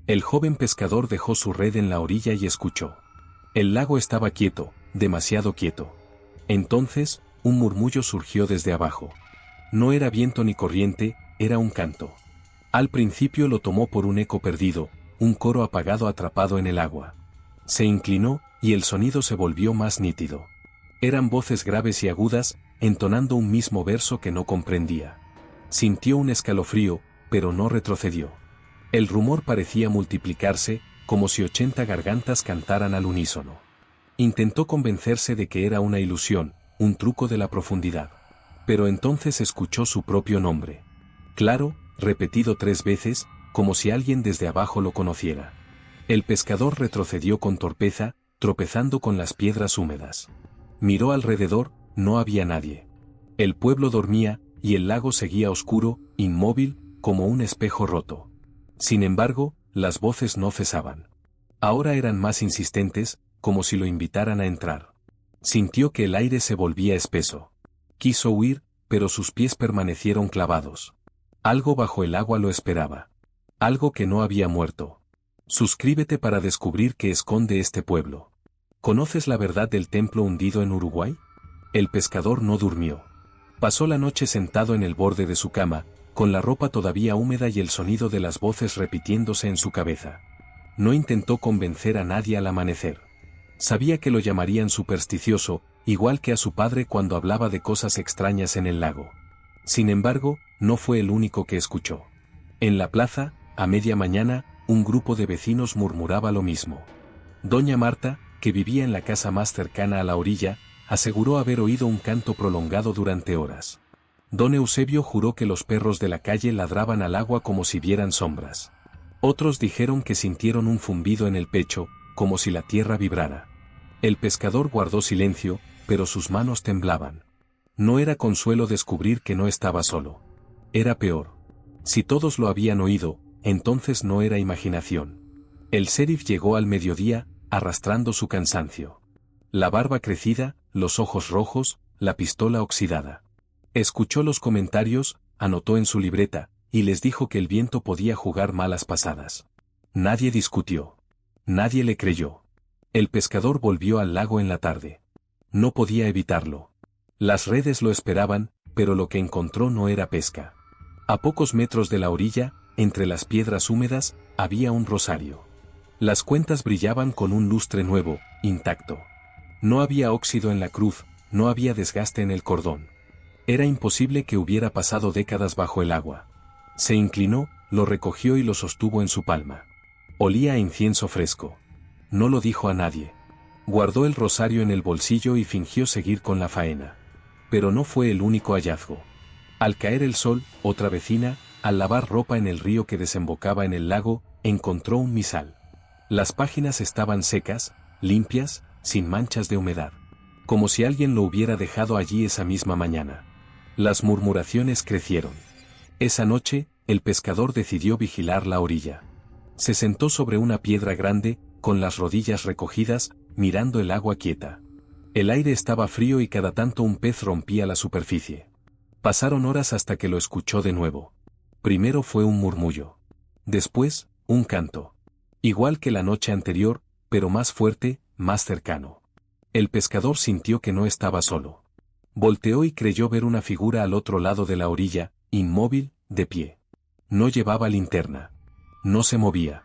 El joven pescador dejó su red en la orilla y escuchó. El lago estaba quieto, demasiado quieto. Entonces, un murmullo surgió desde abajo. No era viento ni corriente, era un canto. Al principio lo tomó por un eco perdido, un coro apagado atrapado en el agua. Se inclinó, y el sonido se volvió más nítido. Eran voces graves y agudas, entonando un mismo verso que no comprendía. Sintió un escalofrío, pero no retrocedió. El rumor parecía multiplicarse, como si 80 gargantas cantaran al unísono. Intentó convencerse de que era una ilusión, un truco de la profundidad. Pero entonces escuchó su propio nombre. Claro, repetido 3 veces, como si alguien desde abajo lo conociera. El pescador retrocedió con torpeza, tropezando con las piedras húmedas. Miró alrededor, no había nadie. El pueblo dormía, y el lago seguía oscuro, inmóvil, como un espejo roto. Sin embargo, las voces no cesaban. Ahora eran más insistentes, como si lo invitaran a entrar. Sintió que el aire se volvía espeso. Quiso huir, pero sus pies permanecieron clavados. Algo bajo el agua lo esperaba. Algo que no había muerto. Suscríbete para descubrir qué esconde este pueblo. ¿Conoces la verdad del templo hundido en Uruguay? El pescador no durmió. Pasó la noche sentado en el borde de su cama, con la ropa todavía húmeda y el sonido de las voces repitiéndose en su cabeza. No intentó convencer a nadie al amanecer. Sabía que lo llamarían supersticioso, igual que a su padre cuando hablaba de cosas extrañas en el lago. Sin embargo, no fue el único que escuchó. En la plaza, a media mañana, un grupo de vecinos murmuraba lo mismo. Doña Marta, que vivía en la casa más cercana a la orilla, aseguró haber oído un canto prolongado durante horas. Don Eusebio juró que los perros de la calle ladraban al agua como si vieran sombras. Otros dijeron que sintieron un zumbido en el pecho, como si la tierra vibrara. El pescador guardó silencio, pero sus manos temblaban. No era consuelo descubrir que no estaba solo. Era peor. Si todos lo habían oído, entonces no era imaginación. El sheriff llegó al mediodía, arrastrando su cansancio. La barba crecida, los ojos rojos, la pistola oxidada. Escuchó los comentarios, anotó en su libreta, y les dijo que el viento podía jugar malas pasadas. Nadie discutió. Nadie le creyó. El pescador volvió al lago en la tarde. No podía evitarlo. Las redes lo esperaban, pero lo que encontró no era pesca. A pocos metros de la orilla, entre las piedras húmedas, había un rosario. Las cuentas brillaban con un lustre nuevo, intacto. No había óxido en la cruz, no había desgaste en el cordón. Era imposible que hubiera pasado décadas bajo el agua. Se inclinó, lo recogió y lo sostuvo en su palma. Olía a incienso fresco. No lo dijo a nadie. Guardó el rosario en el bolsillo y fingió seguir con la faena. Pero no fue el único hallazgo. Al caer el sol, otra vecina, al lavar ropa en el río que desembocaba en el lago, encontró un misal. Las páginas estaban secas, limpias, sin manchas de humedad. Como si alguien lo hubiera dejado allí esa misma mañana. Las murmuraciones crecieron. Esa noche, el pescador decidió vigilar la orilla. Se sentó sobre una piedra grande, con las rodillas recogidas, mirando el agua quieta. El aire estaba frío y cada tanto un pez rompía la superficie. Pasaron horas hasta que lo escuchó de nuevo. Primero fue un murmullo. Después, un canto. Igual que la noche anterior, pero más fuerte, más cercano. El pescador sintió que no estaba solo. Volteó y creyó ver una figura al otro lado de la orilla, inmóvil, de pie. No llevaba linterna. No se movía.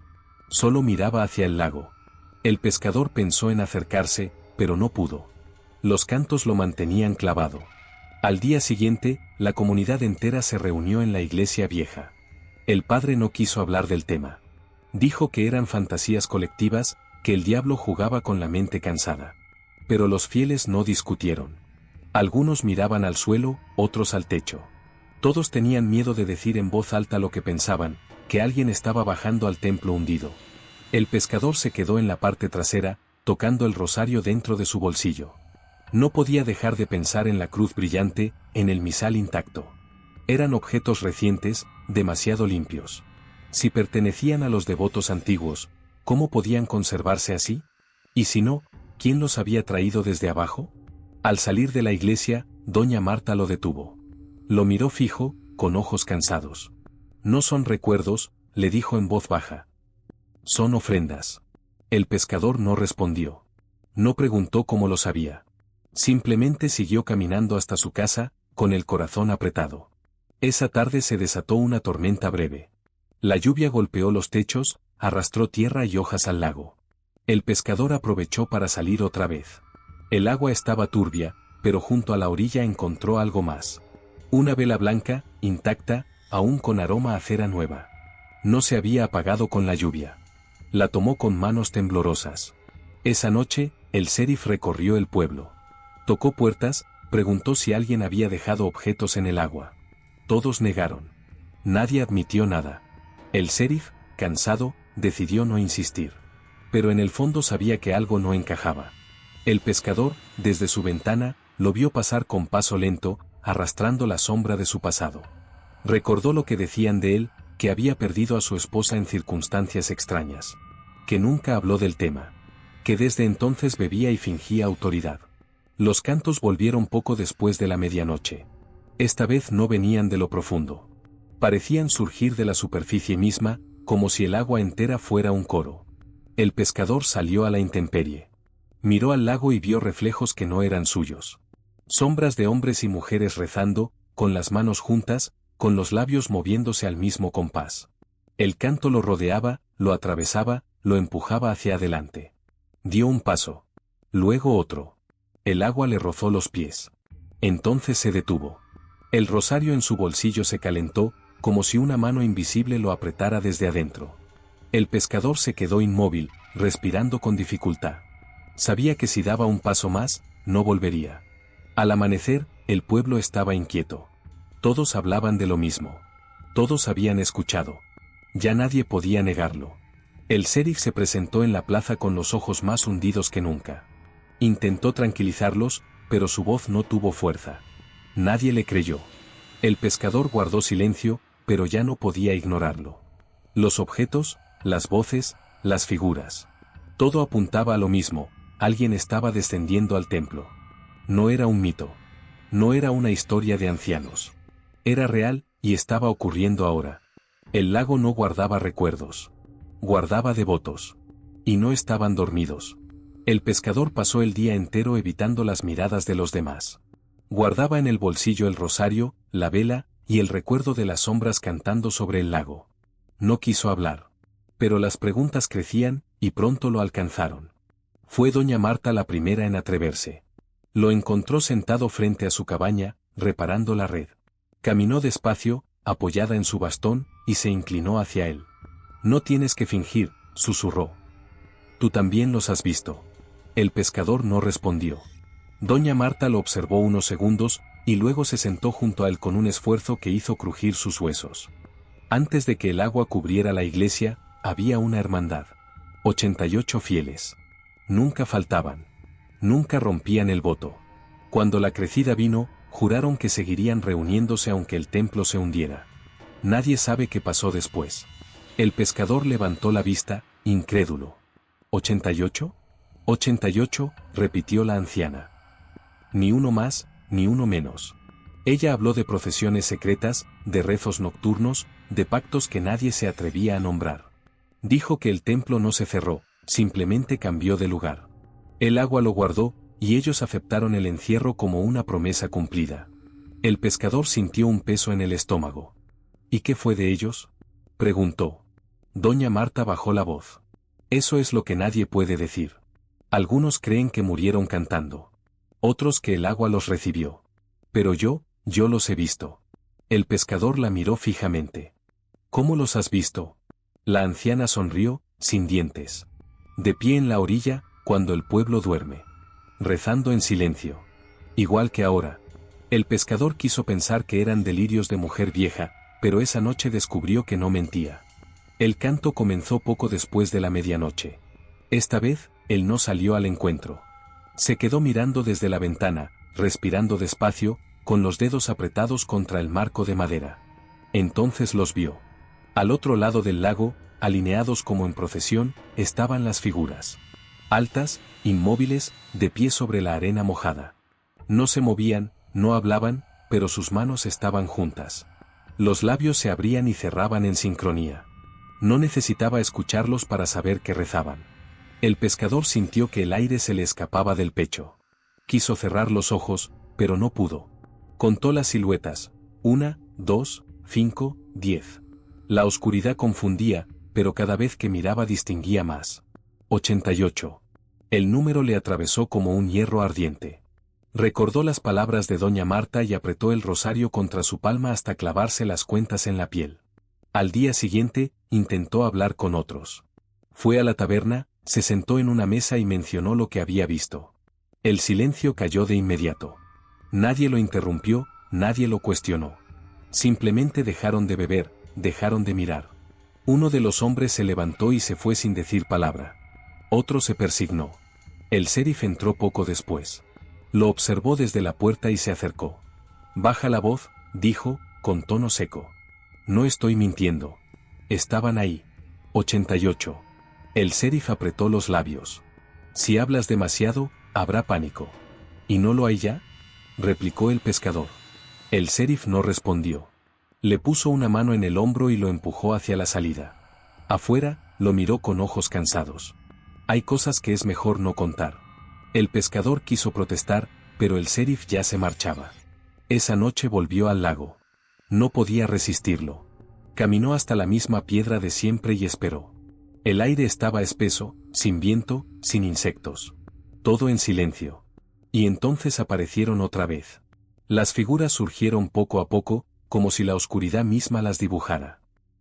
Solo miraba hacia el lago. El pescador pensó en acercarse, pero no pudo. Los cantos lo mantenían clavado. Al día siguiente, la comunidad entera se reunió en la iglesia vieja. El padre no quiso hablar del tema. Dijo que eran fantasías colectivas, que el diablo jugaba con la mente cansada. Pero los fieles no discutieron. Algunos miraban al suelo, otros al techo. Todos tenían miedo de decir en voz alta lo que pensaban, que alguien estaba bajando al templo hundido. El pescador se quedó en la parte trasera, tocando el rosario dentro de su bolsillo. No podía dejar de pensar en la cruz brillante, en el misal intacto. Eran objetos recientes, demasiado limpios. Si pertenecían a los devotos antiguos, ¿cómo podían conservarse así? Y si no, ¿quién los había traído desde abajo? Al salir de la iglesia, doña Marta lo detuvo. Lo miró fijo, con ojos cansados. No son recuerdos, le dijo en voz baja. Son ofrendas. El pescador no respondió. No preguntó cómo lo sabía. Simplemente siguió caminando hasta su casa, con el corazón apretado. Esa tarde se desató una tormenta breve. La lluvia golpeó los techos, arrastró tierra y hojas al lago. El pescador aprovechó para salir otra vez. El agua estaba turbia, pero junto a la orilla encontró algo más. Una vela blanca, intacta, aún con aroma a cera nueva. No se había apagado con la lluvia. La tomó con manos temblorosas. Esa noche, el sheriff recorrió el pueblo. Tocó puertas, preguntó si alguien había dejado objetos en el agua. Todos negaron. Nadie admitió nada. El sheriff, cansado, decidió no insistir. Pero en el fondo sabía que algo no encajaba. El pescador, desde su ventana, lo vio pasar con paso lento, arrastrando la sombra de su pasado. Recordó lo que decían de él, que había perdido a su esposa en circunstancias extrañas. Que nunca habló del tema. Que desde entonces bebía y fingía autoridad. Los cantos volvieron poco después de la medianoche. Esta vez no venían de lo profundo. Parecían surgir de la superficie misma, como si el agua entera fuera un coro. El pescador salió a la intemperie. Miró al lago y vio reflejos que no eran suyos. Sombras de hombres y mujeres rezando, con las manos juntas, con los labios moviéndose al mismo compás. El canto lo rodeaba, lo atravesaba, lo empujaba hacia adelante. Dio un paso. Luego otro. El agua le rozó los pies. Entonces se detuvo. El rosario en su bolsillo se calentó, como si una mano invisible lo apretara desde adentro. El pescador se quedó inmóvil, respirando con dificultad. Sabía que si daba un paso más, no volvería. Al amanecer, el pueblo estaba inquieto. Todos hablaban de lo mismo. Todos habían escuchado. Ya nadie podía negarlo. El sheriff se presentó en la plaza con los ojos más hundidos que nunca. Intentó tranquilizarlos, pero su voz no tuvo fuerza. Nadie le creyó. El pescador guardó silencio, pero ya no podía ignorarlo. Los objetos, las voces, las figuras. Todo apuntaba a lo mismo, alguien estaba descendiendo al templo. No era un mito. No era una historia de ancianos. Era real, y estaba ocurriendo ahora. El lago no guardaba recuerdos. Guardaba devotos. Y no estaban dormidos. El pescador pasó el día entero evitando las miradas de los demás. Guardaba en el bolsillo el rosario, la vela, y el recuerdo de las sombras cantando sobre el lago. No quiso hablar. Pero las preguntas crecían, y pronto lo alcanzaron. Fue doña Marta la primera en atreverse. Lo encontró sentado frente a su cabaña, reparando la red. Caminó despacio, apoyada en su bastón, y se inclinó hacia él. «No tienes que fingir», susurró. «Tú también los has visto». El pescador no respondió. Doña Marta lo observó unos segundos, y luego se sentó junto a él con un esfuerzo que hizo crujir sus huesos. Antes de que el agua cubriera la iglesia, había una hermandad. 88 fieles. Nunca faltaban. Nunca rompían el voto. Cuando la crecida vino, juraron que seguirían reuniéndose aunque el templo se hundiera. Nadie sabe qué pasó después. El pescador levantó la vista, incrédulo. ¿88? 88, repitió la anciana. Ni uno más, ni uno menos. Ella habló de procesiones secretas, de rezos nocturnos, de pactos que nadie se atrevía a nombrar. Dijo que el templo no se cerró, simplemente cambió de lugar. El agua lo guardó, y ellos aceptaron el encierro como una promesa cumplida. El pescador sintió un peso en el estómago. ¿Y qué fue de ellos?, preguntó. Doña Marta bajó la voz. Eso es lo que nadie puede decir. Algunos creen que murieron cantando. Otros que el agua los recibió. Pero yo los he visto. El pescador la miró fijamente. ¿Cómo los has visto? La anciana sonrió, sin dientes. De pie en la orilla, cuando el pueblo duerme. Rezando en silencio. Igual que ahora. El pescador quiso pensar que eran delirios de mujer vieja, pero esa noche descubrió que no mentía. El canto comenzó poco después de la medianoche. Esta vez, él no salió al encuentro. Se quedó mirando desde la ventana, respirando despacio, con los dedos apretados contra el marco de madera. Entonces los vio. Al otro lado del lago, alineados como en procesión, estaban las figuras. Altas, inmóviles, de pie sobre la arena mojada. No se movían, no hablaban, pero sus manos estaban juntas. Los labios se abrían y cerraban en sincronía. No necesitaba escucharlos para saber que rezaban. El pescador sintió que el aire se le escapaba del pecho. Quiso cerrar los ojos, pero no pudo. Contó las siluetas: 1, 2, 5, 10. La oscuridad confundía, pero cada vez que miraba distinguía más. 88. El número le atravesó como un hierro ardiente. Recordó las palabras de doña Marta y apretó el rosario contra su palma hasta clavarse las cuentas en la piel. Al día siguiente, intentó hablar con otros. Fue a la taberna, se sentó en una mesa y mencionó lo que había visto. El silencio cayó de inmediato. Nadie lo interrumpió, nadie lo cuestionó. Simplemente dejaron de beber, dejaron de mirar. Uno de los hombres se levantó y se fue sin decir palabra. Otro se persignó. El sheriff entró poco después. Lo observó desde la puerta y se acercó. «Baja la voz», dijo, con tono seco. «No estoy mintiendo. Estaban ahí». 88. El sheriff apretó los labios. «Si hablas demasiado, habrá pánico». «¿Y no lo hay ya?», replicó el pescador. El sheriff no respondió. Le puso una mano en el hombro y lo empujó hacia la salida. Afuera, lo miró con ojos cansados. «Hay cosas que es mejor no contar». El pescador quiso protestar, pero el sheriff ya se marchaba. Esa noche volvió al lago. No podía resistirlo. Caminó hasta la misma piedra de siempre y esperó. El aire estaba espeso, sin viento, sin insectos. Todo en silencio. Y entonces aparecieron otra vez. Las figuras surgieron poco a poco, como si la oscuridad misma las dibujara.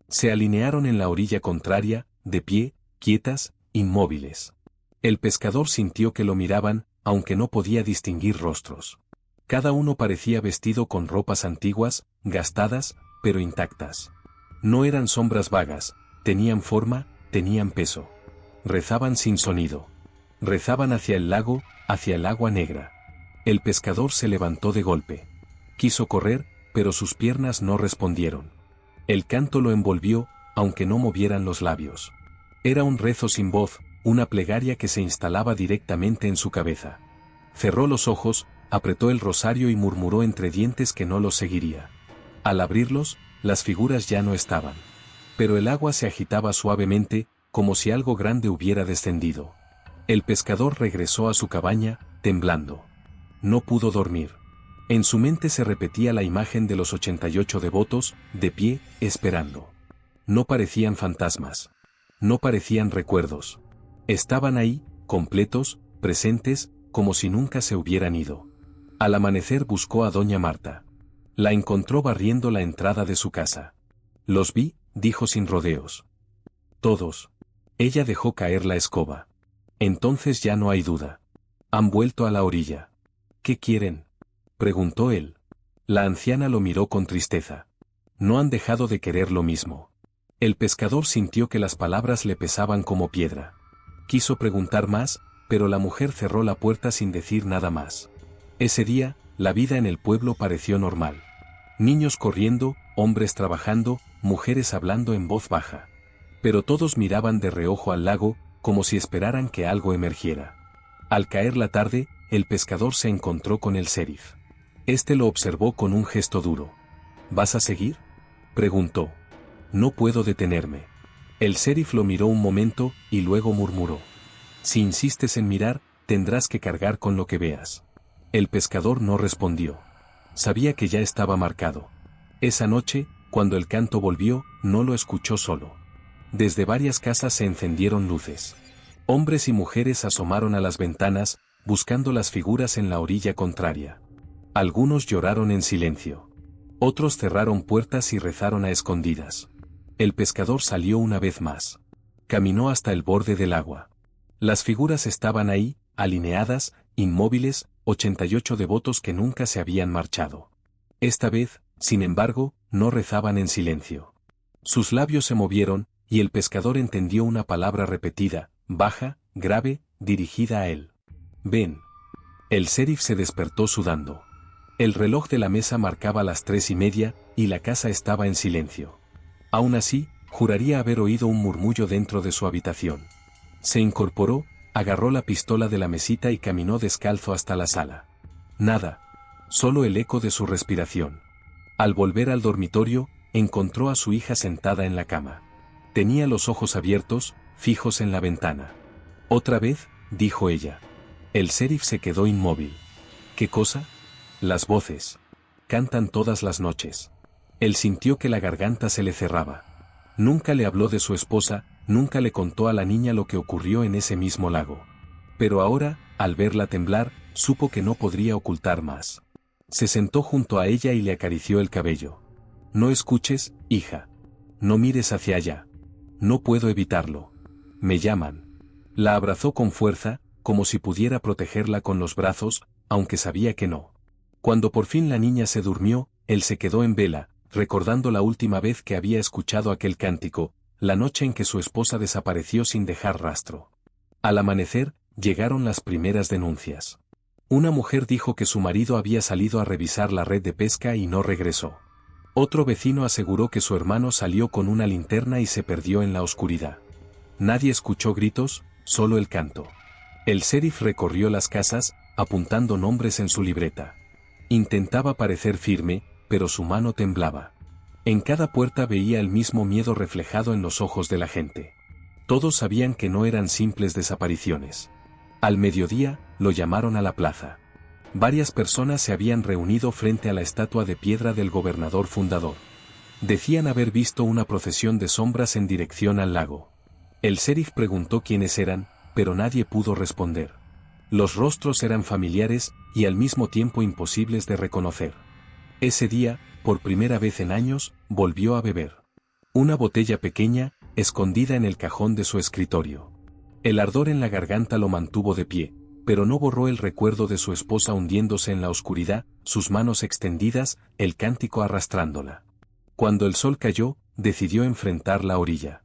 Se alinearon en la orilla contraria, de pie, quietas, inmóviles. El pescador sintió que lo miraban, aunque no podía distinguir rostros. Cada uno parecía vestido con ropas antiguas, gastadas, pero intactas. No eran sombras vagas, tenían forma, tenían peso. Rezaban sin sonido. Rezaban hacia el lago, hacia el agua negra. El pescador se levantó de golpe. Quiso correr, pero sus piernas no respondieron. El canto lo envolvió, aunque no movieran los labios. Era un rezo sin voz, una plegaria que se instalaba directamente en su cabeza. Cerró los ojos, apretó el rosario y murmuró entre dientes que no los seguiría. Al abrirlos, las figuras ya no estaban. Pero el agua se agitaba suavemente, como si algo grande hubiera descendido. El pescador regresó a su cabaña, temblando. No pudo dormir. En su mente se repetía la imagen de los 88 devotos, de pie, esperando. No parecían fantasmas. No parecían recuerdos. Estaban ahí, completos, presentes, como si nunca se hubieran ido. Al amanecer buscó a doña Marta. La encontró barriendo la entrada de su casa. «Los vi», dijo sin rodeos. «Todos». Ella dejó caer la escoba. «Entonces ya no hay duda. Han vuelto a la orilla». «¿Qué quieren?», preguntó él. La anciana lo miró con tristeza. «No han dejado de querer lo mismo». El pescador sintió que las palabras le pesaban como piedra. Quiso preguntar más, pero la mujer cerró la puerta sin decir nada más. Ese día, la vida en el pueblo pareció normal. Niños corriendo, hombres trabajando, mujeres hablando en voz baja. Pero todos miraban de reojo al lago, como si esperaran que algo emergiera. Al caer la tarde, el pescador se encontró con el sheriff. Este lo observó con un gesto duro. «¿Vas a seguir?», preguntó. «No puedo detenerme». El sheriff lo miró un momento, y luego murmuró: «Si insistes en mirar, tendrás que cargar con lo que veas». El pescador no respondió. Sabía que ya estaba marcado. Esa noche, cuando el canto volvió, no lo escuchó solo. Desde varias casas se encendieron luces. Hombres y mujeres asomaron a las ventanas, buscando las figuras en la orilla contraria. Algunos lloraron en silencio. Otros cerraron puertas y rezaron a escondidas. El pescador salió una vez más. Caminó hasta el borde del agua. Las figuras estaban ahí, alineadas, inmóviles, 88 devotos que nunca se habían marchado. Esta vez, sin embargo, no rezaban en silencio. Sus labios se movieron, y el pescador entendió una palabra repetida, baja, grave, dirigida a él. «Ven». El sheriff se despertó sudando. El reloj de la mesa marcaba las 3:30, y la casa estaba en silencio. Aún así, juraría haber oído un murmullo dentro de su habitación. Se incorporó, agarró la pistola de la mesita y caminó descalzo hasta la sala. Nada. Solo el eco de su respiración. Al volver al dormitorio, encontró a su hija sentada en la cama. Tenía los ojos abiertos, fijos en la ventana. «Otra vez», dijo ella. El sheriff se quedó inmóvil. «¿Qué cosa?» «Las voces. Cantan todas las noches». Él sintió que la garganta se le cerraba. Nunca le habló de su esposa, nunca le contó a la niña lo que ocurrió en ese mismo lago. Pero ahora, al verla temblar, supo que no podría ocultar más. Se sentó junto a ella y le acarició el cabello. «No escuches, hija. No mires hacia allá. No puedo evitarlo. Me llaman». La abrazó con fuerza, como si pudiera protegerla con los brazos, aunque sabía que no. Cuando por fin la niña se durmió, él se quedó en vela, recordando la última vez que había escuchado aquel cántico, la noche en que su esposa desapareció sin dejar rastro. Al amanecer, llegaron las primeras denuncias. Una mujer dijo que su marido había salido a revisar la red de pesca y no regresó. Otro vecino aseguró que su hermano salió con una linterna y se perdió en la oscuridad. Nadie escuchó gritos, solo el canto. El sheriff recorrió las casas, apuntando nombres en su libreta. Intentaba parecer firme, pero su mano temblaba. En cada puerta veía el mismo miedo reflejado en los ojos de la gente. Todos sabían que no eran simples desapariciones. Al mediodía, lo llamaron a la plaza. Varias personas se habían reunido frente a la estatua de piedra del gobernador fundador. Decían haber visto una procesión de sombras en dirección al lago. El sheriff preguntó quiénes eran, pero nadie pudo responder. Los rostros eran familiares y al mismo tiempo imposibles de reconocer. Ese día, por primera vez en años, volvió a beber. Una botella pequeña, escondida en el cajón de su escritorio. El ardor en la garganta lo mantuvo de pie, pero no borró el recuerdo de su esposa hundiéndose en la oscuridad, sus manos extendidas, el cántico arrastrándola. Cuando el sol cayó, decidió enfrentar la orilla.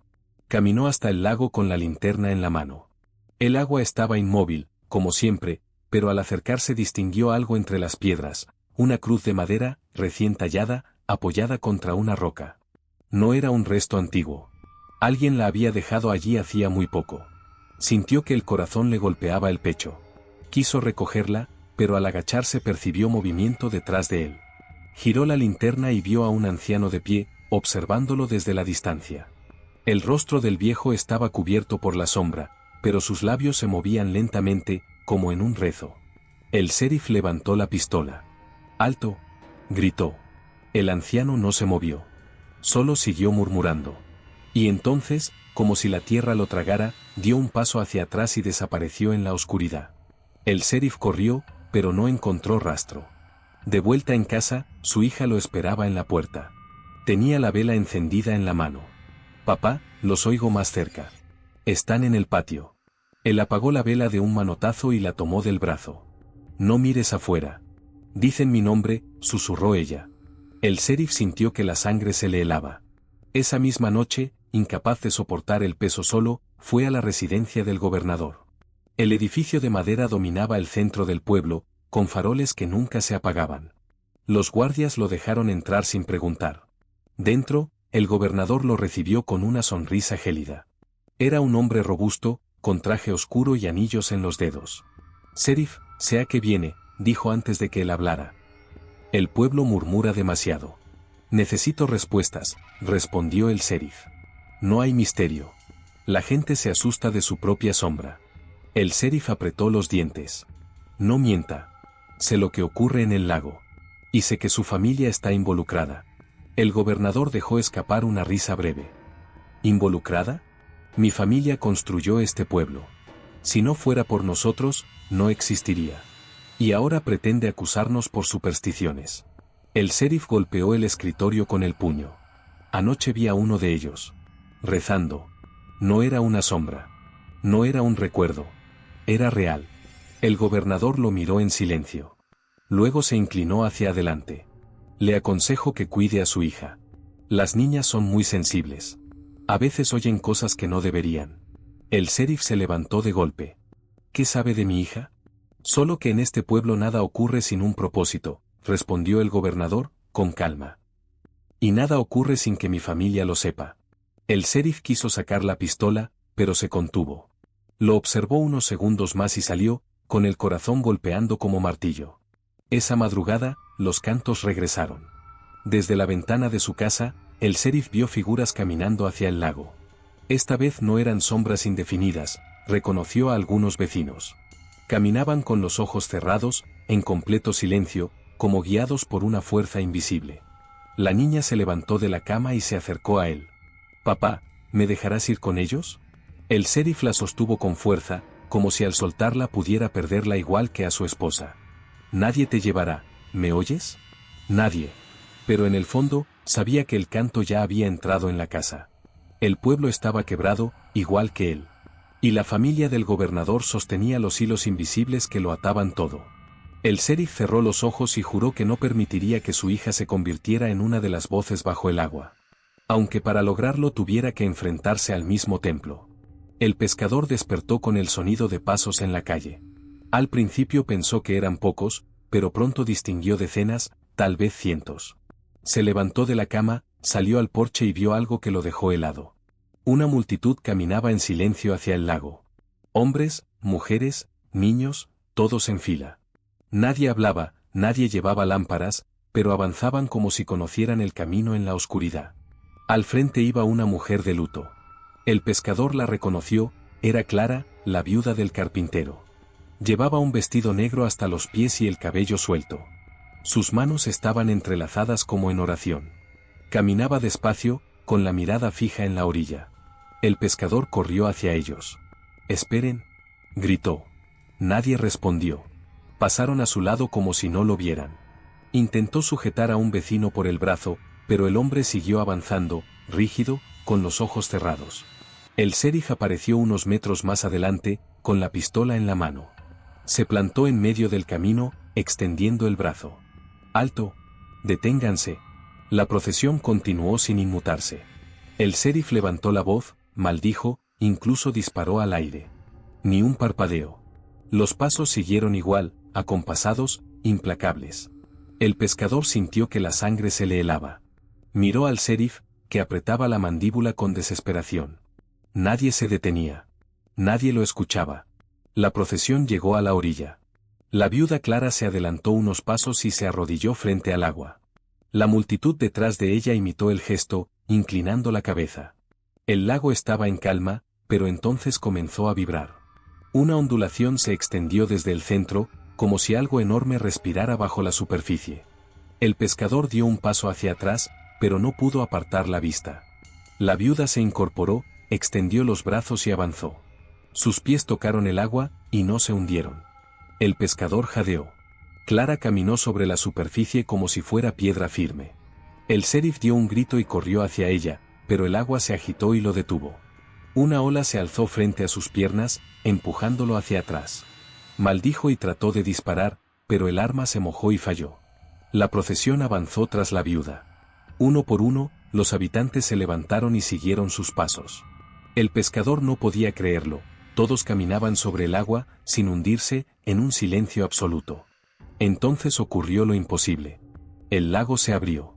Caminó hasta el lago con la linterna en la mano. El agua estaba inmóvil, como siempre, pero al acercarse distinguió algo entre las piedras, una cruz de madera, recién tallada, apoyada contra una roca. No era un resto antiguo. Alguien la había dejado allí hacía muy poco. Sintió que el corazón le golpeaba el pecho. Quiso recogerla, pero al agacharse percibió movimiento detrás de él. Giró la linterna y vio a un anciano de pie, observándolo desde la distancia. El rostro del viejo estaba cubierto por la sombra, pero sus labios se movían lentamente, como en un rezo. El sheriff levantó la pistola. «¡Alto!», gritó. El anciano no se movió. Solo siguió murmurando. Y entonces, como si la tierra lo tragara, dio un paso hacia atrás y desapareció en la oscuridad. El sheriff corrió, pero no encontró rastro. De vuelta en casa, su hija lo esperaba en la puerta. Tenía la vela encendida en la mano. «Papá, los oigo más cerca. Están en el patio». Él apagó la vela de un manotazo y la tomó del brazo. «No mires afuera. Dicen mi nombre», susurró ella. El sheriff sintió que la sangre se le helaba. Esa misma noche, incapaz de soportar el peso solo, fue a la residencia del gobernador. El edificio de madera dominaba el centro del pueblo, con faroles que nunca se apagaban. Los guardias lo dejaron entrar sin preguntar. Dentro, el gobernador lo recibió con una sonrisa gélida. Era un hombre robusto, con traje oscuro y anillos en los dedos. «Sheriff, sé a qué viene», dijo antes de que él hablara. «El pueblo murmura demasiado. Necesito respuestas», respondió el sheriff. «No hay misterio. La gente se asusta de su propia sombra». El sheriff apretó los dientes. «No mienta. Sé lo que ocurre en el lago. Y sé que su familia está involucrada». El gobernador dejó escapar una risa breve. «¿Involucrada? Mi familia construyó este pueblo. Si no fuera por nosotros, no existiría. Y ahora pretende acusarnos por supersticiones». El sheriff golpeó el escritorio con el puño. «Anoche vi a uno de ellos. Rezando. No era una sombra. No era un recuerdo. Era real». El gobernador lo miró en silencio. Luego se inclinó hacia adelante. «Le aconsejo que cuide a su hija. Las niñas son muy sensibles. A veces oyen cosas que no deberían». El sheriff se levantó de golpe. «¿Qué sabe de mi hija?». «Solo que en este pueblo nada ocurre sin un propósito», respondió el gobernador, con calma. «Y nada ocurre sin que mi familia lo sepa». El sheriff quiso sacar la pistola, pero se contuvo. Lo observó unos segundos más y salió, con el corazón golpeando como martillo. Esa madrugada, los cantos regresaron. Desde la ventana de su casa, el sheriff vio figuras caminando hacia el lago. Esta vez no eran sombras indefinidas, reconoció a algunos vecinos. Caminaban con los ojos cerrados, en completo silencio, como guiados por una fuerza invisible. La niña se levantó de la cama y se acercó a él. «Papá, ¿me dejarás ir con ellos?» El sheriff la sostuvo con fuerza, como si al soltarla pudiera perderla igual que a su esposa. «Nadie te llevará, ¿me oyes?» Nadie. Pero en el fondo, sabía que el canto ya había entrado en la casa. El pueblo estaba quebrado, igual que él. Y la familia del gobernador sostenía los hilos invisibles que lo ataban todo. El sheriff cerró los ojos y juró que no permitiría que su hija se convirtiera en una de las voces bajo el agua. Aunque para lograrlo tuviera que enfrentarse al mismo templo. El pescador despertó con el sonido de pasos en la calle. Al principio pensó que eran pocos, pero pronto distinguió decenas, tal vez cientos. Se levantó de la cama, salió al porche y vio algo que lo dejó helado. Una multitud caminaba en silencio hacia el lago. Hombres, mujeres, niños, todos en fila. Nadie hablaba, nadie llevaba lámparas, pero avanzaban como si conocieran el camino en la oscuridad. Al frente iba una mujer de luto. El pescador la reconoció, era Clara, la viuda del carpintero. Llevaba un vestido negro hasta los pies y el cabello suelto. Sus manos estaban entrelazadas como en oración. Caminaba despacio, con la mirada fija en la orilla. El pescador corrió hacia ellos. «Esperen», gritó. Nadie respondió. Pasaron a su lado como si no lo vieran. Intentó sujetar a un vecino por el brazo, pero el hombre siguió avanzando, rígido, con los ojos cerrados. El sheriff apareció unos metros más adelante, con la pistola en la mano. Se plantó en medio del camino, extendiendo el brazo. «¡Alto! ¡Deténganse!». La procesión continuó sin inmutarse. El sheriff levantó la voz, maldijo, incluso disparó al aire. Ni un parpadeo. Los pasos siguieron igual, acompasados, implacables. El pescador sintió que la sangre se le helaba. Miró al sheriff, que apretaba la mandíbula con desesperación. Nadie se detenía. Nadie lo escuchaba. La procesión llegó a la orilla. La viuda Clara se adelantó unos pasos y se arrodilló frente al agua. La multitud detrás de ella imitó el gesto, inclinando la cabeza. El lago estaba en calma, pero entonces comenzó a vibrar. Una ondulación se extendió desde el centro, como si algo enorme respirara bajo la superficie. El pescador dio un paso hacia atrás, pero no pudo apartar la vista. La viuda se incorporó, extendió los brazos y avanzó. Sus pies tocaron el agua, y no se hundieron. El pescador jadeó. Clara caminó sobre la superficie como si fuera piedra firme. El sheriff dio un grito y corrió hacia ella, pero el agua se agitó y lo detuvo. Una ola se alzó frente a sus piernas, empujándolo hacia atrás. Maldijo y trató de disparar, pero el arma se mojó y falló. La procesión avanzó tras la viuda. Uno por uno, los habitantes se levantaron y siguieron sus pasos. El pescador no podía creerlo, todos caminaban sobre el agua, sin hundirse, en un silencio absoluto. Entonces ocurrió lo imposible. El lago se abrió.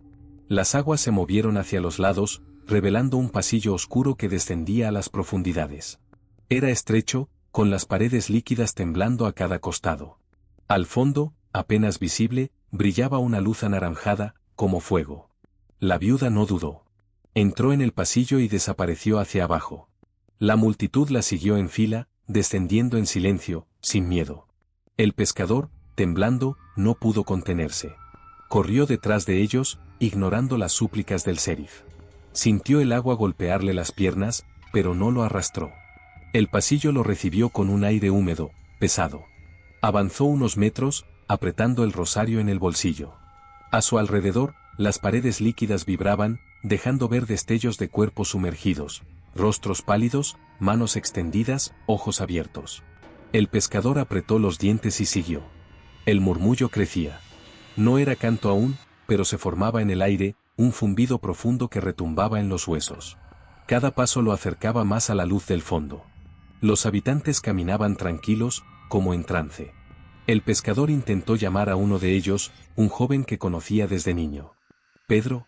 Las aguas se movieron hacia los lados, revelando un pasillo oscuro que descendía a las profundidades. Era estrecho, con las paredes líquidas temblando a cada costado. Al fondo, apenas visible, brillaba una luz anaranjada, como fuego. La viuda no dudó. Entró en el pasillo y desapareció hacia abajo. La multitud la siguió en fila, descendiendo en silencio, sin miedo. El pescador, temblando, no pudo contenerse. Corrió detrás de ellos, ignorando las súplicas del sheriff. Sintió el agua golpearle las piernas, pero no lo arrastró. El pasillo lo recibió con un aire húmedo, pesado. Avanzó unos metros, apretando el rosario en el bolsillo. A su alrededor, las paredes líquidas vibraban, dejando ver destellos de cuerpos sumergidos, rostros pálidos, manos extendidas, ojos abiertos. El pescador apretó los dientes y siguió. El murmullo crecía. No era canto aún, pero se formaba en el aire, un zumbido profundo que retumbaba en los huesos. Cada paso lo acercaba más a la luz del fondo. Los habitantes caminaban tranquilos, como en trance. El pescador intentó llamar a uno de ellos, un joven que conocía desde niño. «Pedro,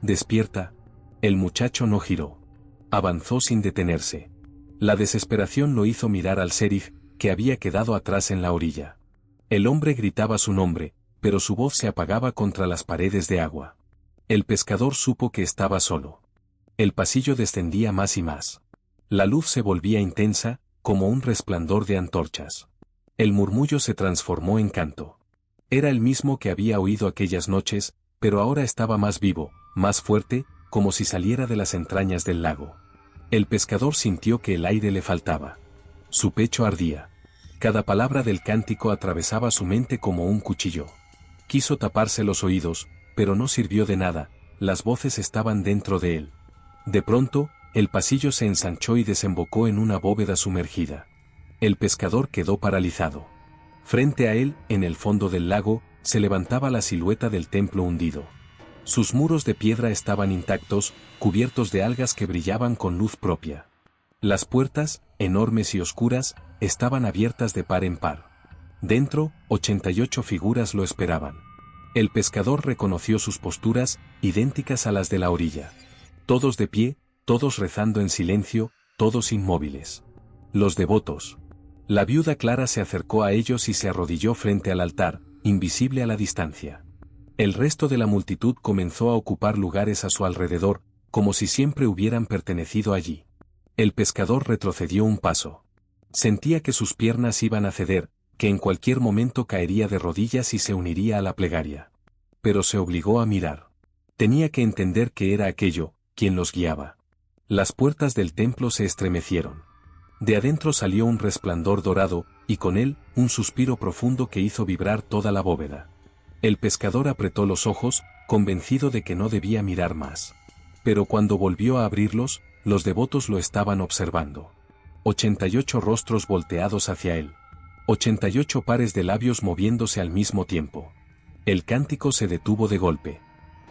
despierta». El muchacho no giró. Avanzó sin detenerse. La desesperación lo hizo mirar al sheriff, que había quedado atrás en la orilla. El hombre gritaba su nombre, pero su voz se apagaba contra las paredes de agua. El pescador supo que estaba solo. El pasillo descendía más y más. La luz se volvía intensa, como un resplandor de antorchas. El murmullo se transformó en canto. Era el mismo que había oído aquellas noches, pero ahora estaba más vivo, más fuerte, como si saliera de las entrañas del lago. El pescador sintió que el aire le faltaba. Su pecho ardía. Cada palabra del cántico atravesaba su mente como un cuchillo. Quiso taparse los oídos, pero no sirvió de nada, las voces estaban dentro de él. De pronto, el pasillo se ensanchó y desembocó en una bóveda sumergida. El pescador quedó paralizado. Frente a él, en el fondo del lago, se levantaba la silueta del templo hundido. Sus muros de piedra estaban intactos, cubiertos de algas que brillaban con luz propia. Las puertas, enormes y oscuras, estaban abiertas de par en par. Dentro, 88 figuras lo esperaban. El pescador reconoció sus posturas, idénticas a las de la orilla. Todos de pie, todos rezando en silencio, todos inmóviles. Los devotos. La viuda Clara se acercó a ellos y se arrodilló frente al altar, invisible a la distancia. El resto de la multitud comenzó a ocupar lugares a su alrededor, como si siempre hubieran pertenecido allí. El pescador retrocedió un paso. Sentía que sus piernas iban a ceder, que en cualquier momento caería de rodillas y se uniría a la plegaria. Pero se obligó a mirar. Tenía que entender que era aquello, quien los guiaba. Las puertas del templo se estremecieron. De adentro salió un resplandor dorado, y con él, un suspiro profundo que hizo vibrar toda la bóveda. El pescador apretó los ojos, convencido de que no debía mirar más. Pero cuando volvió a abrirlos, los devotos lo estaban observando. 88 rostros volteados hacia él. 88 pares de labios moviéndose al mismo tiempo. El cántico se detuvo de golpe.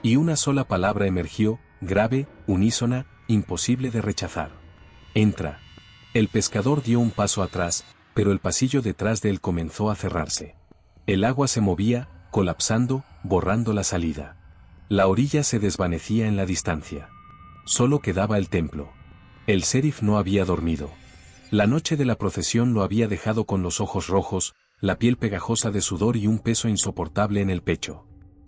Y una sola palabra emergió, grave, unísona, imposible de rechazar. Entra. El pescador dio un paso atrás, pero el pasillo detrás de él comenzó a cerrarse. El agua se movía, colapsando, borrando la salida. La orilla se desvanecía en la distancia. Solo quedaba el templo. El sheriff no había dormido. La noche de la procesión lo había dejado con los ojos rojos, la piel pegajosa de sudor y un peso insoportable en el pecho.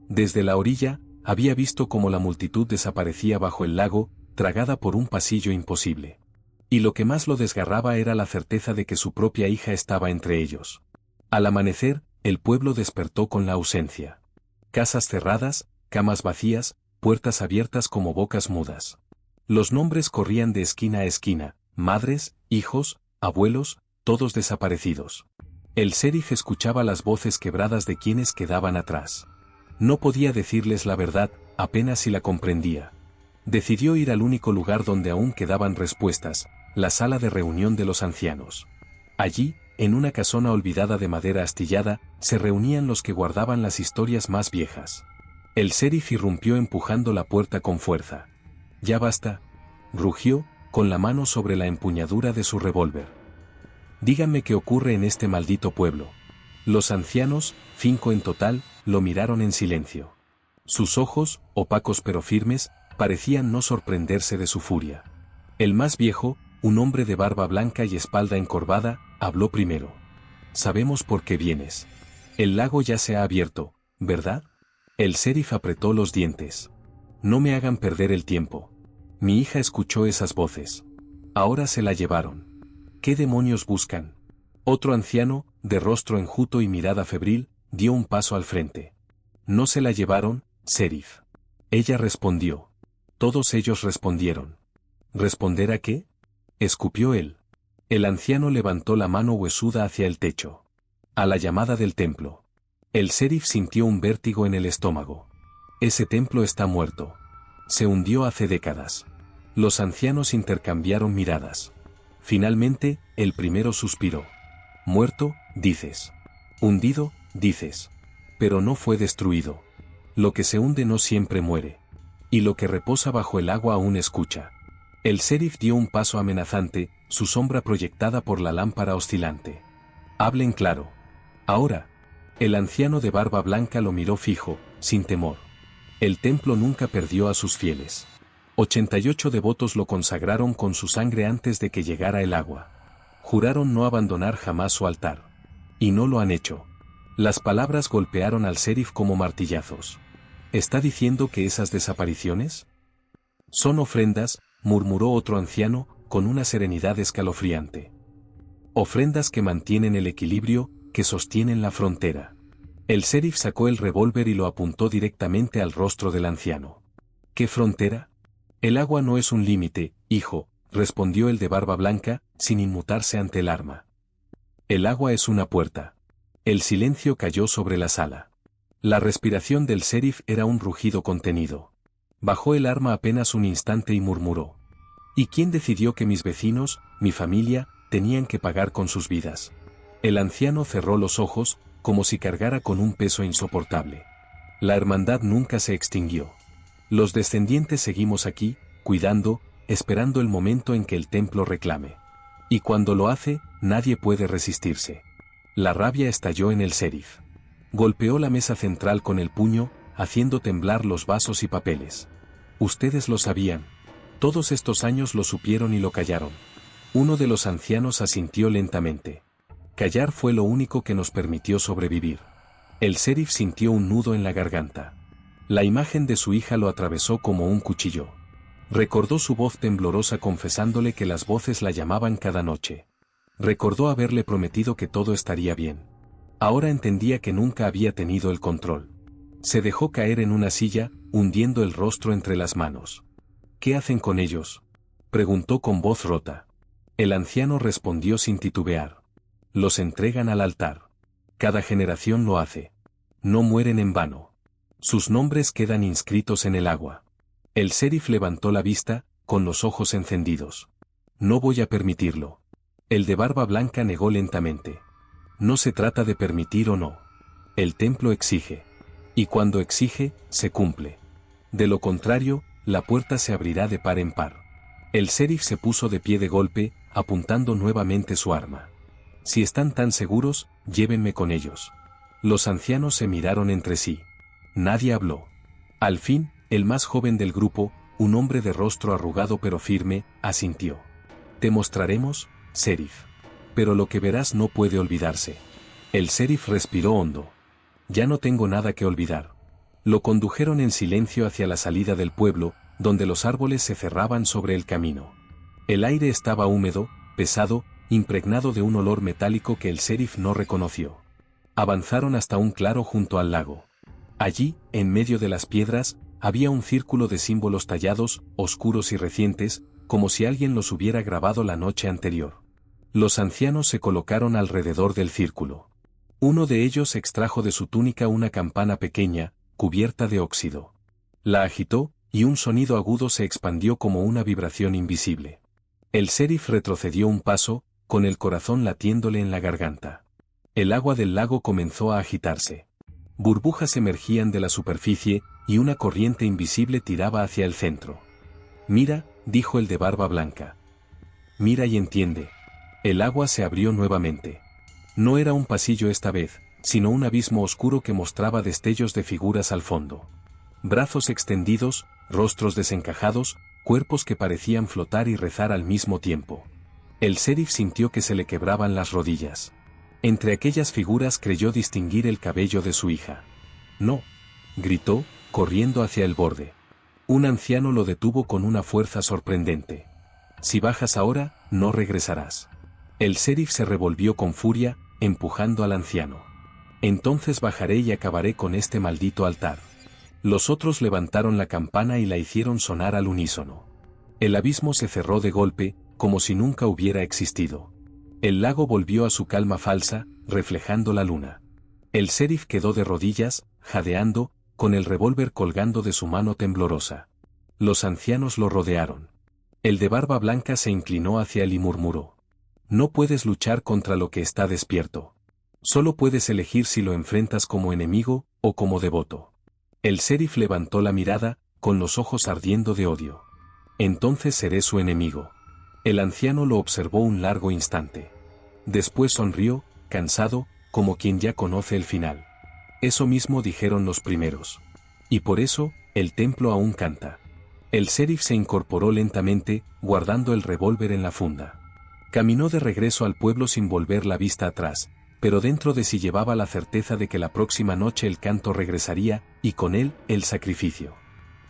Desde la orilla, había visto cómo la multitud desaparecía bajo el lago, tragada por un pasillo imposible. Y lo que más lo desgarraba era la certeza de que su propia hija estaba entre ellos. Al amanecer, el pueblo despertó con la ausencia. Casas cerradas, camas vacías, puertas abiertas como bocas mudas. Los nombres corrían de esquina a esquina, madres, hijos, abuelos, todos desaparecidos. El sheriff escuchaba las voces quebradas de quienes quedaban atrás. No podía decirles la verdad, apenas si la comprendía. Decidió ir al único lugar donde aún quedaban respuestas, la sala de reunión de los ancianos. Allí, en una casona olvidada de madera astillada, se reunían los que guardaban las historias más viejas. El sheriff irrumpió empujando la puerta con fuerza. «Ya basta», rugió, con la mano sobre la empuñadura de su revólver. «Díganme qué ocurre en este maldito pueblo». Los ancianos, 5 en total, lo miraron en silencio. Sus ojos, opacos pero firmes, parecían no sorprenderse de su furia. El más viejo, un hombre de barba blanca y espalda encorvada, habló primero. «Sabemos por qué vienes. El lago ya se ha abierto, ¿verdad?» El sheriff apretó los dientes. «No me hagan perder el tiempo. Mi hija escuchó esas voces. Ahora se la llevaron. ¿Qué demonios buscan?» Otro anciano, de rostro enjuto y mirada febril, dio un paso al frente. «No se la llevaron, sheriff». Ella respondió. Todos ellos respondieron. «¿Responder a qué?», escupió él. El anciano levantó la mano huesuda hacia el techo. «A la llamada del templo». El sheriff sintió un vértigo en el estómago. «Ese templo está muerto. Se hundió hace décadas». Los ancianos intercambiaron miradas. Finalmente, el primero suspiró. «Muerto, dices. Hundido, dices. Pero no fue destruido. Lo que se hunde no siempre muere. Y lo que reposa bajo el agua aún escucha». El sheriff dio un paso amenazante, su sombra proyectada por la lámpara oscilante. «Hablen claro. Ahora». El anciano de barba blanca lo miró fijo, sin temor. El templo nunca perdió a sus fieles. 88 devotos lo consagraron con su sangre antes de que llegara el agua. Juraron no abandonar jamás su altar. Y no lo han hecho. Las palabras golpearon al sheriff como martillazos. ¿Está diciendo que esas desapariciones son ofrendas?, murmuró otro anciano, con una serenidad escalofriante. Ofrendas que mantienen el equilibrio, que sostienen la frontera. El sheriff sacó el revólver y lo apuntó directamente al rostro del anciano. ¿Qué frontera? El agua no es un límite, hijo, respondió el de barba blanca, sin inmutarse ante el arma. El agua es una puerta. El silencio cayó sobre la sala. La respiración del sheriff era un rugido contenido. Bajó el arma apenas un instante y murmuró. ¿Y quién decidió que mis vecinos, mi familia, tenían que pagar con sus vidas? El anciano cerró los ojos, como si cargara con un peso insoportable. La hermandad nunca se extinguió. Los descendientes seguimos aquí, cuidando, esperando el momento en que el templo reclame. Y cuando lo hace, nadie puede resistirse. La rabia estalló en el sheriff. Golpeó la mesa central con el puño, haciendo temblar los vasos y papeles. Ustedes lo sabían. Todos estos años lo supieron y lo callaron. Uno de los ancianos asintió lentamente. Callar fue lo único que nos permitió sobrevivir. El sheriff sintió un nudo en la garganta. La imagen de su hija lo atravesó como un cuchillo. Recordó su voz temblorosa confesándole que las voces la llamaban cada noche. Recordó haberle prometido que todo estaría bien. Ahora entendía que nunca había tenido el control. Se dejó caer en una silla, hundiendo el rostro entre las manos. ¿Qué hacen con ellos?, preguntó con voz rota. El anciano respondió sin titubear. Los entregan al altar. Cada generación lo hace. No mueren en vano. Sus nombres quedan inscritos en el agua. El sheriff levantó la vista, con los ojos encendidos. No voy a permitirlo. El de barba blanca negó lentamente. No se trata de permitir o no. El templo exige. Y cuando exige, se cumple. De lo contrario, la puerta se abrirá de par en par. El sheriff se puso de pie de golpe, apuntando nuevamente su arma. Si están tan seguros, llévenme con ellos. Los ancianos se miraron entre sí. Nadie habló. Al fin, el más joven del grupo, un hombre de rostro arrugado pero firme, asintió. Te mostraremos, sheriff. Pero lo que verás no puede olvidarse. El sheriff respiró hondo. Ya no tengo nada que olvidar. Lo condujeron en silencio hacia la salida del pueblo, donde los árboles se cerraban sobre el camino. El aire estaba húmedo, pesado, impregnado de un olor metálico que el sheriff no reconoció. Avanzaron hasta un claro junto al lago. Allí, en medio de las piedras, había un círculo de símbolos tallados, oscuros y recientes, como si alguien los hubiera grabado la noche anterior. Los ancianos se colocaron alrededor del círculo. Uno de ellos extrajo de su túnica una campana pequeña, cubierta de óxido. La agitó, y un sonido agudo se expandió como una vibración invisible. El sheriff retrocedió un paso, con el corazón latiéndole en la garganta. El agua del lago comenzó a agitarse. Burbujas emergían de la superficie, y una corriente invisible tiraba hacia el centro. Mira, dijo el de barba blanca. Mira y entiende. El agua se abrió nuevamente. No era un pasillo esta vez, sino un abismo oscuro que mostraba destellos de figuras al fondo. Brazos extendidos, rostros desencajados, cuerpos que parecían flotar y rezar al mismo tiempo. El sheriff sintió que se le quebraban las rodillas. Entre aquellas figuras creyó distinguir el cabello de su hija. No, gritó, corriendo hacia el borde. Un anciano lo detuvo con una fuerza sorprendente. Si bajas ahora, no regresarás. El sheriff se revolvió con furia, empujando al anciano. Entonces bajaré y acabaré con este maldito altar. Los otros levantaron la campana y la hicieron sonar al unísono. El abismo se cerró de golpe, como si nunca hubiera existido. El lago volvió a su calma falsa, reflejando la luna. El sheriff quedó de rodillas, jadeando, con el revólver colgando de su mano temblorosa. Los ancianos lo rodearon. El de barba blanca se inclinó hacia él y murmuró. No puedes luchar contra lo que está despierto. Solo puedes elegir si lo enfrentas como enemigo, o como devoto. El sheriff levantó la mirada, con los ojos ardiendo de odio. Entonces seré su enemigo. El anciano lo observó un largo instante. Después sonrió, cansado, como quien ya conoce el final. Eso mismo dijeron los primeros. Y por eso, el templo aún canta. El sheriff se incorporó lentamente, guardando el revólver en la funda. Caminó de regreso al pueblo sin volver la vista atrás, pero dentro de sí llevaba la certeza de que la próxima noche el canto regresaría, y con él, el sacrificio.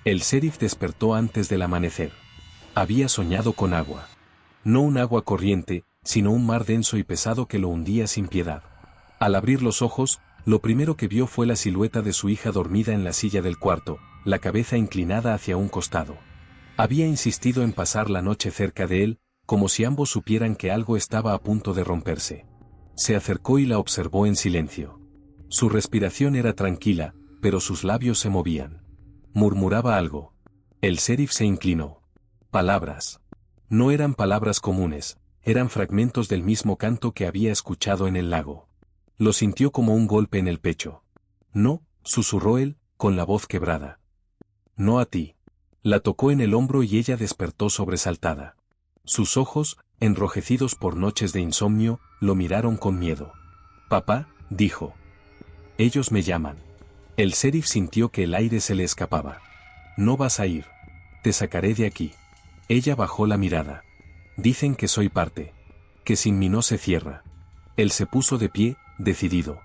El sheriff despertó antes del amanecer. Había soñado con agua. No un agua corriente, sino un mar denso y pesado que lo hundía sin piedad. Al abrir los ojos, lo primero que vio fue la silueta de su hija dormida en la silla del cuarto, la cabeza inclinada hacia un costado. Había insistido en pasar la noche cerca de él, como si ambos supieran que algo estaba a punto de romperse. Se acercó y la observó en silencio. Su respiración era tranquila, pero sus labios se movían. Murmuraba algo. El sheriff se inclinó. Palabras. No eran palabras comunes, eran fragmentos del mismo canto que había escuchado en el lago. Lo sintió como un golpe en el pecho. No, susurró él, con la voz quebrada. No a ti. La tocó en el hombro y ella despertó sobresaltada. Sus ojos, enrojecidos por noches de insomnio, lo miraron con miedo. Papá, dijo. Ellos me llaman. El sheriff sintió que el aire se le escapaba. No vas a ir. Te sacaré de aquí. Ella bajó la mirada. Dicen que soy parte. Que sin mí no se cierra. Él se puso de pie, decidido.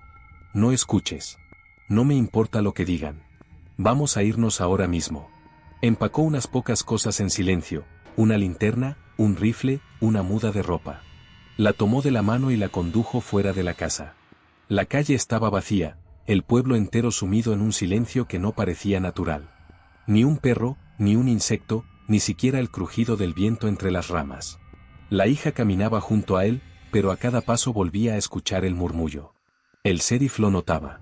No escuches. No me importa lo que digan. Vamos a irnos ahora mismo. Empacó unas pocas cosas en silencio, una linterna, un rifle, una muda de ropa. La tomó de la mano y la condujo fuera de la casa. La calle estaba vacía, el pueblo entero sumido en un silencio que no parecía natural. Ni un perro, ni un insecto, ni siquiera el crujido del viento entre las ramas. La hija caminaba junto a él, pero a cada paso volvía a escuchar el murmullo. El sheriff lo notaba.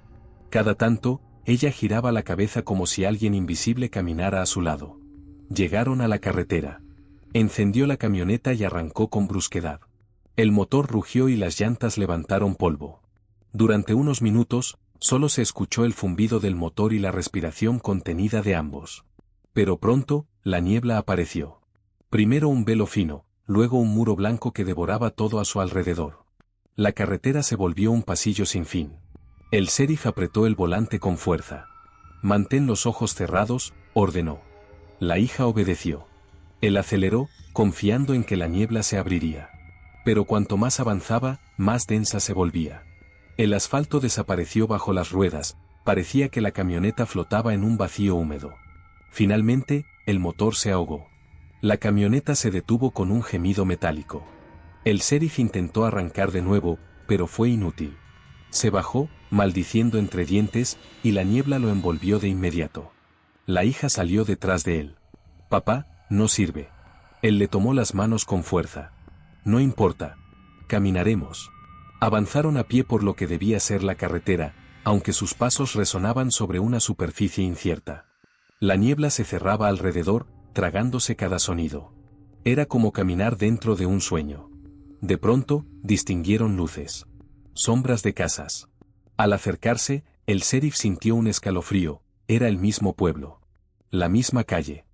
Cada tanto, ella giraba la cabeza como si alguien invisible caminara a su lado. Llegaron a la carretera. Encendió la camioneta y arrancó con brusquedad. El motor rugió y las llantas levantaron polvo. Durante unos minutos, solo se escuchó el zumbido del motor y la respiración contenida de ambos. Pero pronto, la niebla apareció. Primero un velo fino, luego un muro blanco que devoraba todo a su alrededor. La carretera se volvió un pasillo sin fin. El sheriff apretó el volante con fuerza. Mantén los ojos cerrados, ordenó. La hija obedeció. Él aceleró, confiando en que la niebla se abriría. Pero cuanto más avanzaba, más densa se volvía. El asfalto desapareció bajo las ruedas, parecía que la camioneta flotaba en un vacío húmedo. Finalmente, el motor se ahogó. La camioneta se detuvo con un gemido metálico. El sheriff intentó arrancar de nuevo, pero fue inútil. Se bajó, maldiciendo entre dientes, y la niebla lo envolvió de inmediato. La hija salió detrás de él. Papá, no sirve. Él le tomó las manos con fuerza. No importa. Caminaremos. Avanzaron a pie por lo que debía ser la carretera, aunque sus pasos resonaban sobre una superficie incierta. La niebla se cerraba alrededor, tragándose cada sonido. Era como caminar dentro de un sueño. De pronto, distinguieron luces. Sombras de casas. Al acercarse, el sheriff sintió un escalofrío, era el mismo pueblo. La misma calle.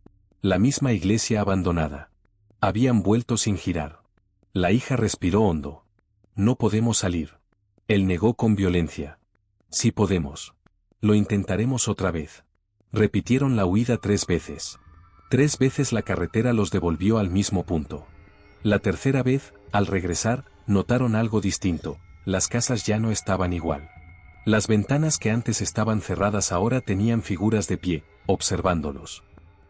La misma iglesia abandonada. Habían vuelto sin girar. La hija respiró hondo. No podemos salir. Él negó con violencia. Sí podemos. Lo intentaremos otra vez. Repitieron la huida 3 veces. 3 veces la carretera los devolvió al mismo punto. La tercera vez, al regresar, notaron algo distinto, las casas ya no estaban igual. Las ventanas que antes estaban cerradas ahora tenían figuras de pie, observándolos.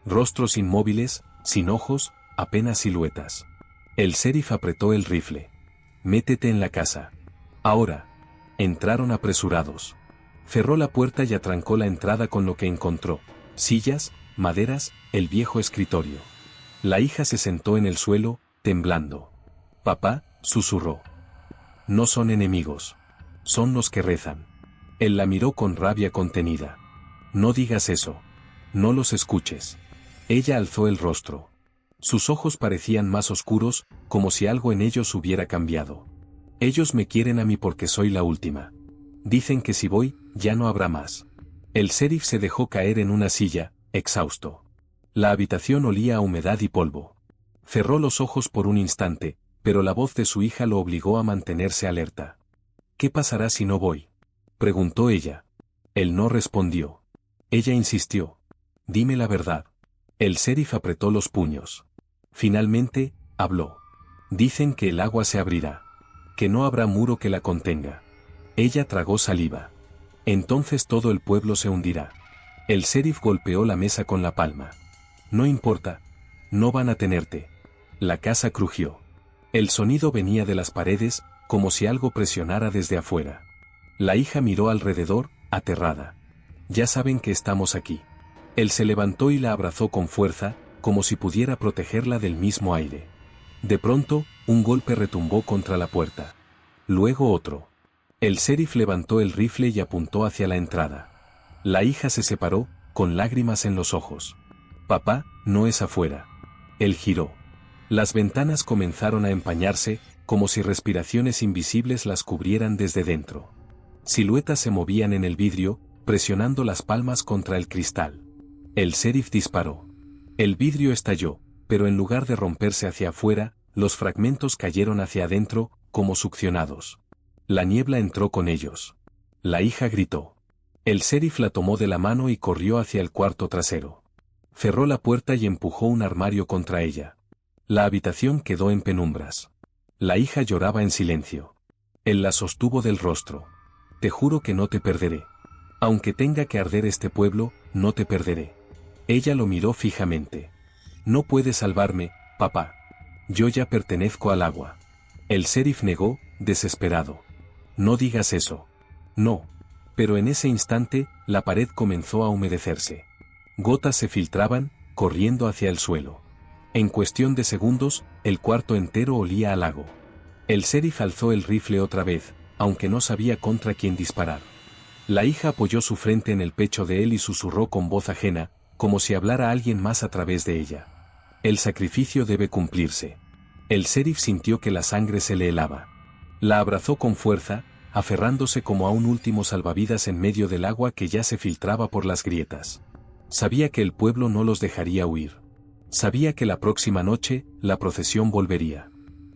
Rostros inmóviles, sin ojos, apenas siluetas. El sheriff apretó el rifle. Métete en la casa. Ahora. Entraron apresurados. Cerró la puerta y atrancó la entrada con lo que encontró: sillas, maderas, el viejo escritorio. La hija se sentó en el suelo, temblando. Papá, susurró. No son enemigos. Son los que rezan. Él la miró con rabia contenida. No digas eso. No los escuches. Ella alzó el rostro. Sus ojos parecían más oscuros, como si algo en ellos hubiera cambiado. Ellos me quieren a mí porque soy la última. Dicen que si voy, ya no habrá más. El sheriff se dejó caer en una silla, exhausto. La habitación olía a humedad y polvo. Cerró los ojos por un instante, pero la voz de su hija lo obligó a mantenerse alerta. ¿Qué pasará si no voy?, preguntó ella. Él no respondió. Ella insistió. Dime la verdad. El sheriff apretó los puños. Finalmente, habló. Dicen que el agua se abrirá. Que no habrá muro que la contenga. Ella tragó saliva. Entonces todo el pueblo se hundirá. El sheriff golpeó la mesa con la palma. No importa. No van a tenerte. La casa crujió. El sonido venía de las paredes, como si algo presionara desde afuera. La hija miró alrededor, aterrada. Ya saben que estamos aquí. Él se levantó y la abrazó con fuerza, como si pudiera protegerla del mismo aire. De pronto, un golpe retumbó contra la puerta. Luego otro. El sheriff levantó el rifle y apuntó hacia la entrada. La hija se separó, con lágrimas en los ojos. Papá, no es afuera. Él giró. Las ventanas comenzaron a empañarse, como si respiraciones invisibles las cubrieran desde dentro. Siluetas se movían en el vidrio, presionando las palmas contra el cristal. El sheriff disparó. El vidrio estalló, pero en lugar de romperse hacia afuera, los fragmentos cayeron hacia adentro, como succionados. La niebla entró con ellos. La hija gritó. El sheriff la tomó de la mano y corrió hacia el cuarto trasero. Cerró la puerta y empujó un armario contra ella. La habitación quedó en penumbras. La hija lloraba en silencio. Él la sostuvo del rostro. Te juro que no te perderé. Aunque tenga que arder este pueblo, no te perderé. Ella lo miró fijamente. No puedes salvarme, papá. Yo ya pertenezco al agua. El sheriff negó, desesperado. No digas eso. No. Pero en ese instante, la pared comenzó a humedecerse. Gotas se filtraban, corriendo hacia el suelo. En cuestión de segundos, el cuarto entero olía a lago. El sheriff alzó el rifle otra vez, aunque no sabía contra quién disparar. La hija apoyó su frente en el pecho de él y susurró con voz ajena, como si hablara alguien más a través de ella. El sacrificio debe cumplirse. El sheriff sintió que la sangre se le helaba. La abrazó con fuerza, aferrándose como a un último salvavidas en medio del agua que ya se filtraba por las grietas. Sabía que el pueblo no los dejaría huir. Sabía que la próxima noche, la procesión volvería.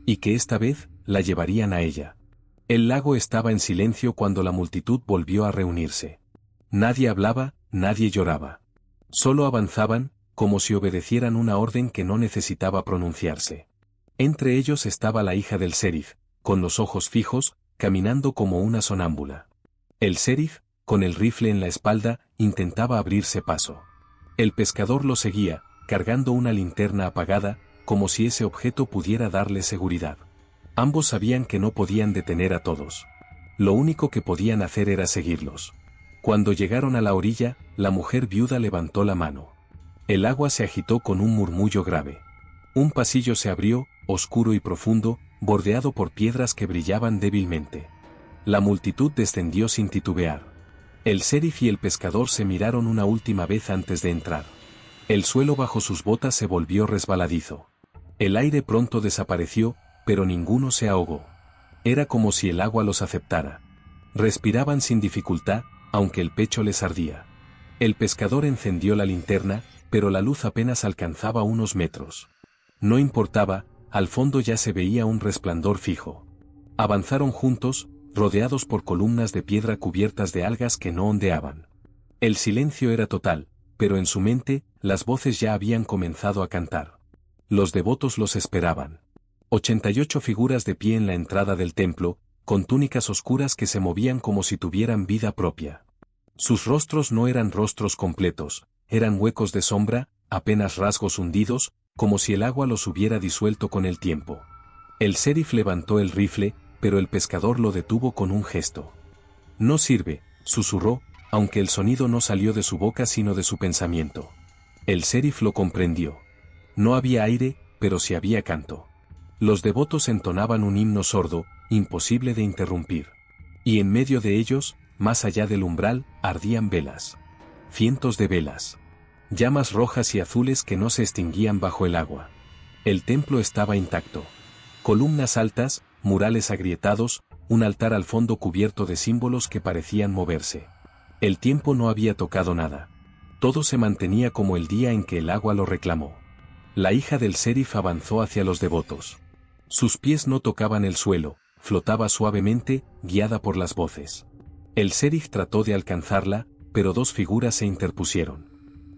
Y que esta vez, la llevarían a ella. El lago estaba en silencio cuando la multitud volvió a reunirse. Nadie hablaba, nadie lloraba. Solo avanzaban, como si obedecieran una orden que no necesitaba pronunciarse. Entre ellos estaba la hija del sheriff, con los ojos fijos, caminando como una sonámbula. El sheriff, con el rifle en la espalda, intentaba abrirse paso. El pescador lo seguía, cargando una linterna apagada, como si ese objeto pudiera darle seguridad. Ambos sabían que no podían detener a todos. Lo único que podían hacer era seguirlos. Cuando llegaron a la orilla, la mujer viuda levantó la mano. El agua se agitó con un murmullo grave. Un pasillo se abrió, oscuro y profundo, bordeado por piedras que brillaban débilmente. La multitud descendió sin titubear. El sheriff y el pescador se miraron una última vez antes de entrar. El suelo bajo sus botas se volvió resbaladizo. El aire pronto desapareció, pero ninguno se ahogó. Era como si el agua los aceptara. Respiraban sin dificultad, aunque el pecho les ardía. El pescador encendió la linterna, pero la luz apenas alcanzaba unos metros. No importaba, al fondo ya se veía un resplandor fijo. Avanzaron juntos, rodeados por columnas de piedra cubiertas de algas que no ondeaban. El silencio era total, pero en su mente, las voces ya habían comenzado a cantar. Los devotos los esperaban. 88 figuras de pie en la entrada del templo, con túnicas oscuras que se movían como si tuvieran vida propia. Sus rostros no eran rostros completos, eran huecos de sombra, apenas rasgos hundidos, como si el agua los hubiera disuelto con el tiempo. El sheriff levantó el rifle, pero el pescador lo detuvo con un gesto. No sirve, susurró, aunque el sonido no salió de su boca sino de su pensamiento. El sheriff lo comprendió. No había aire, pero sí había canto. Los devotos entonaban un himno sordo, imposible de interrumpir. Y en medio de ellos, más allá del umbral, ardían velas. Cientos de velas. Llamas rojas y azules que no se extinguían bajo el agua. El templo estaba intacto. Columnas altas, murales agrietados, un altar al fondo cubierto de símbolos que parecían moverse. El tiempo no había tocado nada. Todo se mantenía como el día en que el agua lo reclamó. La hija del sheriff avanzó hacia los devotos. Sus pies no tocaban el suelo, flotaba suavemente, guiada por las voces. El sheriff trató de alcanzarla, pero dos figuras se interpusieron.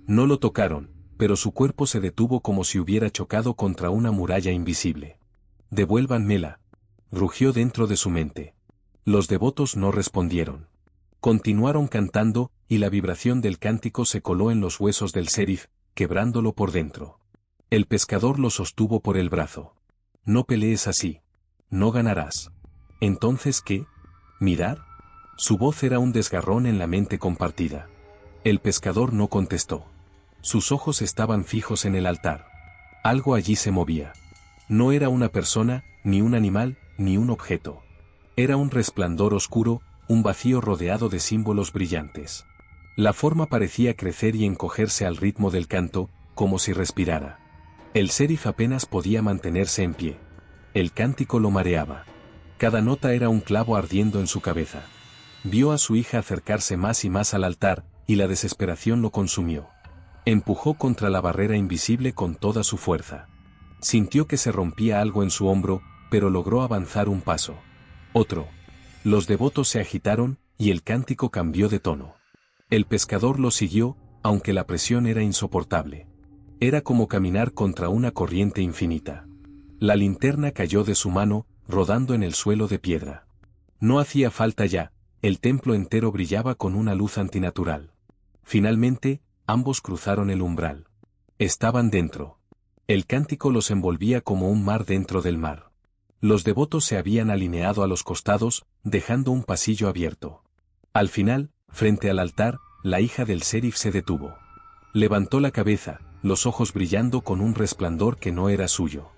No lo tocaron, pero su cuerpo se detuvo como si hubiera chocado contra una muralla invisible. «Devuélvanmela», rugió dentro de su mente. Los devotos no respondieron. Continuaron cantando, y la vibración del cántico se coló en los huesos del sheriff, quebrándolo por dentro. El pescador lo sostuvo por el brazo. No pelees así. No ganarás. ¿Entonces qué? ¿Mirar? Su voz era un desgarrón en la mente compartida. El pescador no contestó. Sus ojos estaban fijos en el altar. Algo allí se movía. No era una persona, ni un animal, ni un objeto. Era un resplandor oscuro, un vacío rodeado de símbolos brillantes. La forma parecía crecer y encogerse al ritmo del canto, como si respirara. El sheriff apenas podía mantenerse en pie. El cántico lo mareaba. Cada nota era un clavo ardiendo en su cabeza. Vio a su hija acercarse más y más al altar, y la desesperación lo consumió. Empujó contra la barrera invisible con toda su fuerza. Sintió que se rompía algo en su hombro, pero logró avanzar un paso. Otro. Los devotos se agitaron, y el cántico cambió de tono. El pescador lo siguió, aunque la presión era insoportable. Era como caminar contra una corriente infinita. La linterna cayó de su mano, rodando en el suelo de piedra. No hacía falta ya, el templo entero brillaba con una luz antinatural. Finalmente, ambos cruzaron el umbral. Estaban dentro. El cántico los envolvía como un mar dentro del mar. Los devotos se habían alineado a los costados, dejando un pasillo abierto. Al final, frente al altar, la hija del sheriff se detuvo. Levantó la cabeza, los ojos brillando con un resplandor que no era suyo.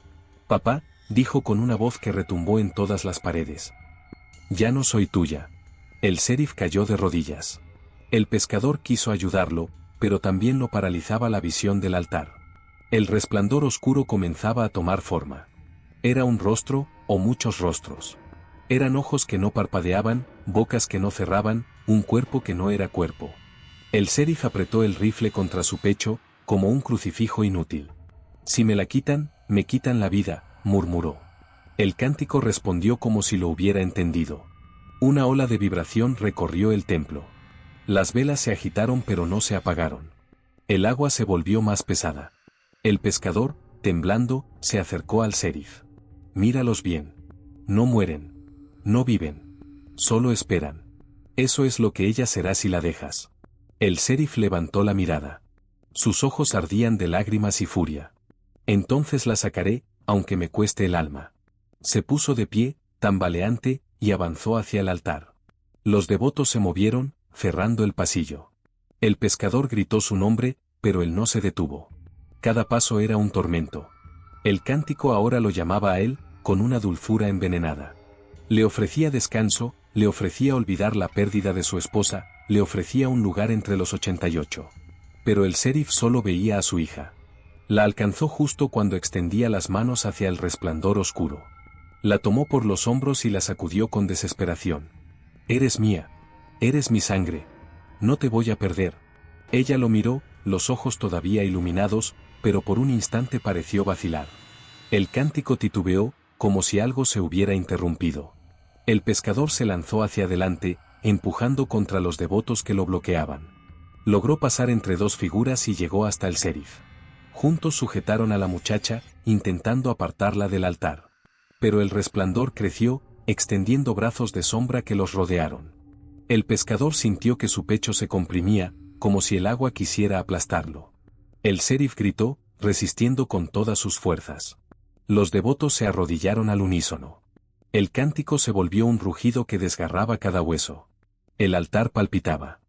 «Papá», dijo con una voz que retumbó en todas las paredes. «Ya no soy tuya». El sheriff cayó de rodillas. El pescador quiso ayudarlo, pero también lo paralizaba la visión del altar. El resplandor oscuro comenzaba a tomar forma. Era un rostro, o muchos rostros. Eran ojos que no parpadeaban, bocas que no cerraban, un cuerpo que no era cuerpo. El sheriff apretó el rifle contra su pecho, como un crucifijo inútil. «Si me la quitan, me quitan la vida», murmuró. El cántico respondió como si lo hubiera entendido. Una ola de vibración recorrió el templo. Las velas se agitaron pero no se apagaron. El agua se volvió más pesada. El pescador, temblando, se acercó al sheriff. «Míralos bien. No mueren. No viven. Solo esperan. Eso es lo que ella será si la dejas». El sheriff levantó la mirada. Sus ojos ardían de lágrimas y furia. «Entonces la sacaré, aunque me cueste el alma». Se puso de pie, tambaleante, y avanzó hacia el altar. Los devotos se movieron, cerrando el pasillo. El pescador gritó su nombre, pero él no se detuvo. Cada paso era un tormento. El cántico ahora lo llamaba a él, con una dulzura envenenada. Le ofrecía descanso, le ofrecía olvidar la pérdida de su esposa, le ofrecía un lugar entre los 88. Pero el sheriff solo veía a su hija. La alcanzó justo cuando extendía las manos hacia el resplandor oscuro. La tomó por los hombros y la sacudió con desesperación. «Eres mía. Eres mi sangre. No te voy a perder». Ella lo miró, los ojos todavía iluminados, pero por un instante pareció vacilar. El cántico titubeó, como si algo se hubiera interrumpido. El pescador se lanzó hacia adelante, empujando contra los devotos que lo bloqueaban. Logró pasar entre dos figuras y llegó hasta el sheriff. Juntos sujetaron a la muchacha, intentando apartarla del altar. Pero el resplandor creció, extendiendo brazos de sombra que los rodearon. El pescador sintió que su pecho se comprimía, como si el agua quisiera aplastarlo. El sheriff gritó, resistiendo con todas sus fuerzas. Los devotos se arrodillaron al unísono. El cántico se volvió un rugido que desgarraba cada hueso. El altar palpitaba.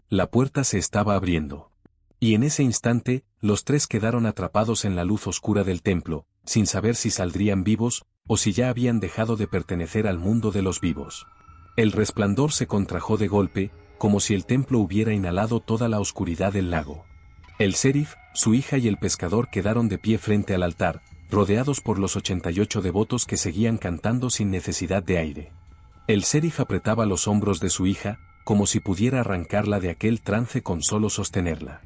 La puerta se estaba abriendo. Y en ese instante, los tres quedaron atrapados en la luz oscura del templo, sin saber si saldrían vivos, o si ya habían dejado de pertenecer al mundo de los vivos. El resplandor se contrajo de golpe, como si el templo hubiera inhalado toda la oscuridad del lago. El sheriff, su hija y el pescador quedaron de pie frente al altar, rodeados por los 88 devotos que seguían cantando sin necesidad de aire. El sheriff apretaba los hombros de su hija, como si pudiera arrancarla de aquel trance con solo sostenerla.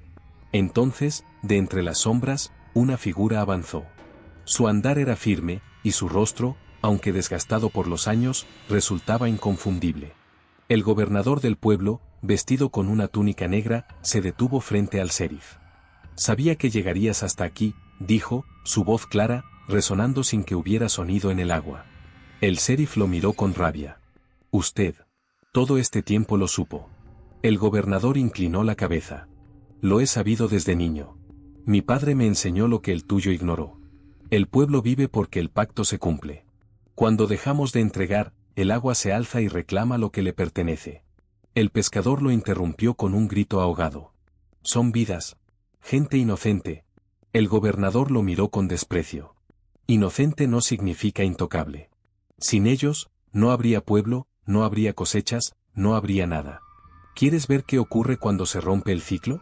Entonces, de entre las sombras, una figura avanzó. Su andar era firme, y su rostro, aunque desgastado por los años, resultaba inconfundible. El gobernador del pueblo, vestido con una túnica negra, se detuvo frente al sheriff. «Sabía que llegarías hasta aquí», dijo, su voz clara, resonando sin que hubiera sonido en el agua. El sheriff lo miró con rabia. «Usted. Todo este tiempo lo supo». El gobernador inclinó la cabeza. «Lo he sabido desde niño. Mi padre me enseñó lo que el tuyo ignoró». El pueblo vive porque el pacto se cumple. Cuando dejamos de entregar, el agua se alza y reclama lo que le pertenece. El pescador lo interrumpió con un grito ahogado. Son vidas. Gente inocente. El gobernador lo miró con desprecio. Inocente no significa intocable. Sin ellos, no habría pueblo, no habría cosechas, no habría nada. ¿Quieres ver qué ocurre cuando se rompe el ciclo?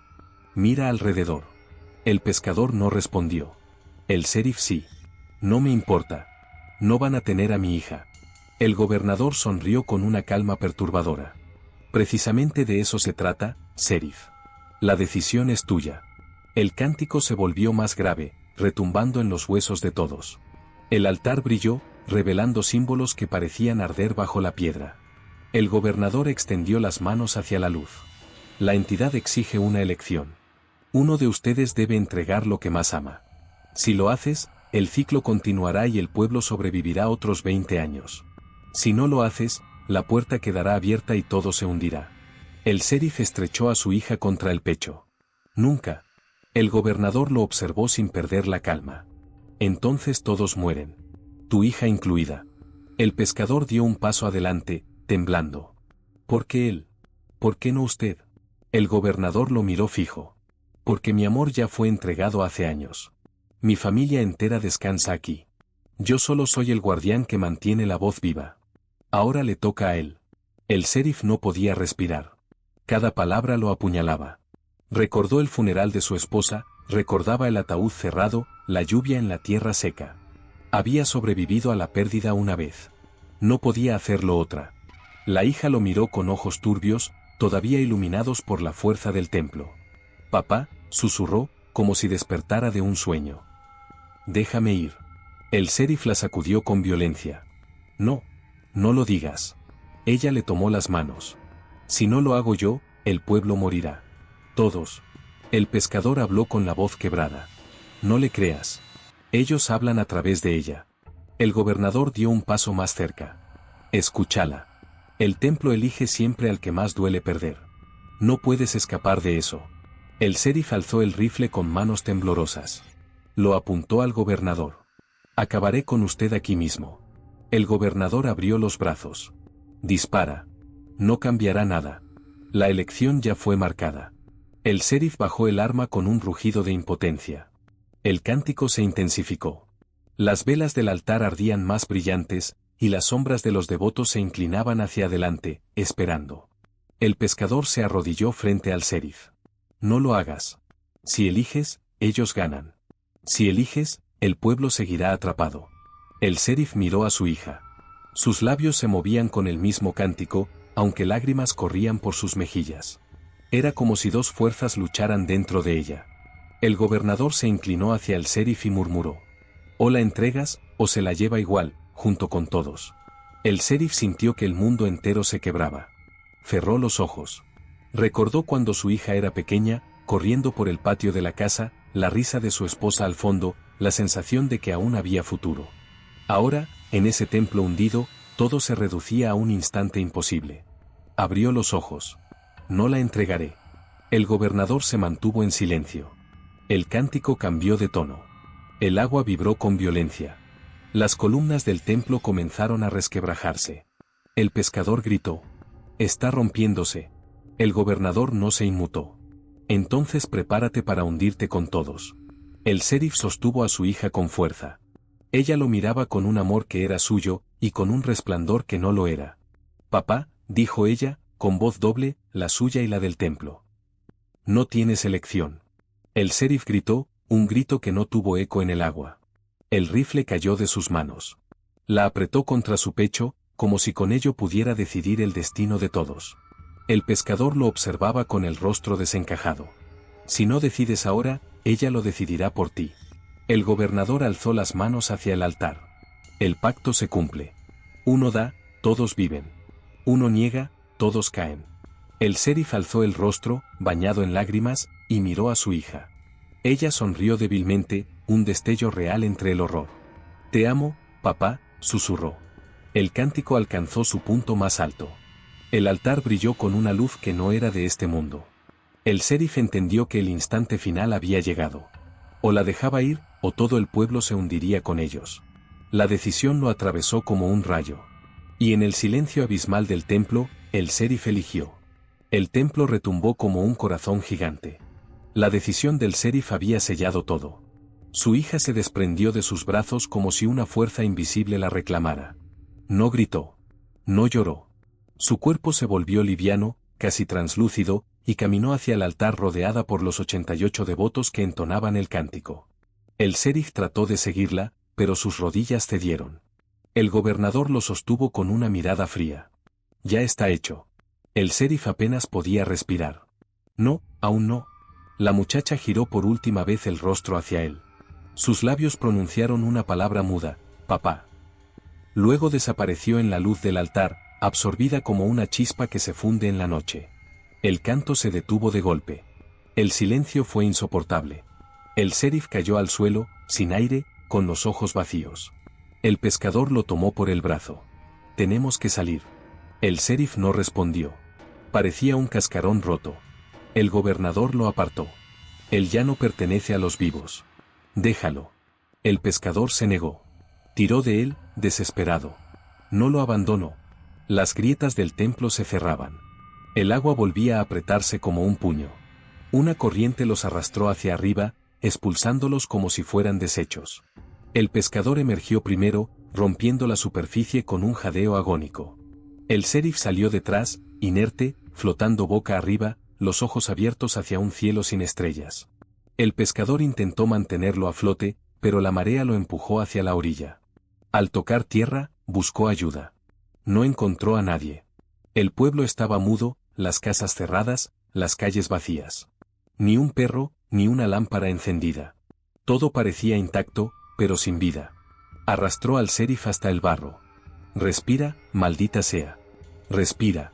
Mira alrededor. El pescador no respondió. El sheriff sí. No me importa. No van a tener a mi hija. El gobernador sonrió con una calma perturbadora. Precisamente de eso se trata, sheriff. La decisión es tuya. El cántico se volvió más grave, retumbando en los huesos de todos. El altar brilló, revelando símbolos que parecían arder bajo la piedra. El gobernador extendió las manos hacia la luz. La entidad exige una elección. Uno de ustedes debe entregar lo que más ama. Si lo haces, el ciclo continuará y el pueblo sobrevivirá otros 20 años. Si no lo haces, la puerta quedará abierta y todo se hundirá. El sheriff estrechó a su hija contra el pecho. Nunca. El gobernador lo observó sin perder la calma. Entonces todos mueren. Tu hija incluida. El pescador dio un paso adelante, temblando. ¿Por qué él? ¿Por qué no usted? El gobernador lo miró fijo. Porque mi amor ya fue entregado hace años. Mi familia entera descansa aquí. Yo solo soy el guardián que mantiene la voz viva. Ahora le toca a él. El sheriff no podía respirar. Cada palabra lo apuñalaba. Recordó el funeral de su esposa, recordaba el ataúd cerrado, la lluvia en la tierra seca. Había sobrevivido a la pérdida una vez. No podía hacerlo otra. La hija lo miró con ojos turbios, todavía iluminados por la fuerza del templo. Papá, susurró, como si despertara de un sueño. Déjame ir. El sheriff la sacudió con violencia. No, no lo digas. Ella le tomó las manos. Si no lo hago yo, el pueblo morirá. Todos. El pescador habló con la voz quebrada. No le creas. Ellos hablan a través de ella. El gobernador dio un paso más cerca. Escúchala. El templo elige siempre al que más duele perder. No puedes escapar de eso. El sheriff alzó el rifle con manos temblorosas. Lo apuntó al gobernador. Acabaré con usted aquí mismo. El gobernador abrió los brazos. Dispara. No cambiará nada. La elección ya fue marcada. El sheriff bajó el arma con un rugido de impotencia. El cántico se intensificó. Las velas del altar ardían más brillantes, y las sombras de los devotos se inclinaban hacia adelante, esperando. El pescador se arrodilló frente al sheriff. No lo hagas. Si eliges, ellos ganan. Si eliges, el pueblo seguirá atrapado. El sheriff miró a su hija. Sus labios se movían con el mismo cántico, aunque lágrimas corrían por sus mejillas. Era como si dos fuerzas lucharan dentro de ella. El gobernador se inclinó hacia el sheriff y murmuró. O la entregas, o se la lleva igual, junto con todos. El sheriff sintió que el mundo entero se quebraba. Cerró los ojos. Recordó cuando su hija era pequeña, corriendo por el patio de la casa, la risa de su esposa al fondo, la sensación de que aún había futuro. Ahora, en ese templo hundido, todo se reducía a un instante imposible. Abrió los ojos. No la entregaré. El gobernador se mantuvo en silencio. El cántico cambió de tono. El agua vibró con violencia. Las columnas del templo comenzaron a resquebrajarse. El pescador gritó. Está rompiéndose. El gobernador no se inmutó. Entonces prepárate para hundirte con todos. El sheriff sostuvo a su hija con fuerza. Ella lo miraba con un amor que era suyo, y con un resplandor que no lo era. Papá, dijo ella, con voz doble, la suya y la del templo. No tienes elección. El sheriff gritó, un grito que no tuvo eco en el agua. El rifle cayó de sus manos. La apretó contra su pecho, como si con ello pudiera decidir el destino de todos. El pescador lo observaba con el rostro desencajado. Si no decides ahora, ella lo decidirá por ti. El gobernador alzó las manos hacia el altar. El pacto se cumple. Uno da, todos viven. Uno niega, todos caen. El sheriff alzó el rostro, bañado en lágrimas, y miró a su hija. Ella sonrió débilmente, un destello real entre el horror. Te amo, papá, susurró. El cántico alcanzó su punto más alto. El altar brilló con una luz que no era de este mundo. El sheriff entendió que el instante final había llegado. O la dejaba ir, o todo el pueblo se hundiría con ellos. La decisión lo atravesó como un rayo. Y en el silencio abismal del templo, el Serif eligió. El templo retumbó como un corazón gigante. La decisión del Serif había sellado todo. Su hija se desprendió de sus brazos como si una fuerza invisible la reclamara. No gritó. No lloró. Su cuerpo se volvió liviano, casi translúcido, y caminó hacia el altar rodeada por los 88 devotos que entonaban el cántico. El Serif trató de seguirla, pero sus rodillas cedieron. El gobernador lo sostuvo con una mirada fría. Ya está hecho. El Serif apenas podía respirar. No, aún no. La muchacha giró por última vez el rostro hacia él. Sus labios pronunciaron una palabra muda, papá. Luego desapareció en la luz del altar, absorbida como una chispa que se funde en la noche. El canto se detuvo de golpe. El silencio fue insoportable. El Serif cayó al suelo, sin aire, con los ojos vacíos. El pescador lo tomó por el brazo. Tenemos que salir. El Serif no respondió. Parecía un cascarón roto. El gobernador lo apartó. Él ya no pertenece a los vivos. Déjalo. El pescador se negó. Tiró de él, desesperado. No lo abandonó. Las grietas del templo se cerraban. El agua volvía a apretarse como un puño. Una corriente los arrastró hacia arriba, expulsándolos como si fueran desechos. El pescador emergió primero, rompiendo la superficie con un jadeo agónico. El Serif salió detrás, inerte, flotando boca arriba, los ojos abiertos hacia un cielo sin estrellas. El pescador intentó mantenerlo a flote, pero la marea lo empujó hacia la orilla. Al tocar tierra, buscó ayuda. No encontró a nadie. El pueblo estaba mudo, las casas cerradas, las calles vacías. Ni un perro, ni una lámpara encendida. Todo parecía intacto, pero sin vida. Arrastró al Serif hasta el barro. Respira, maldita sea. Respira.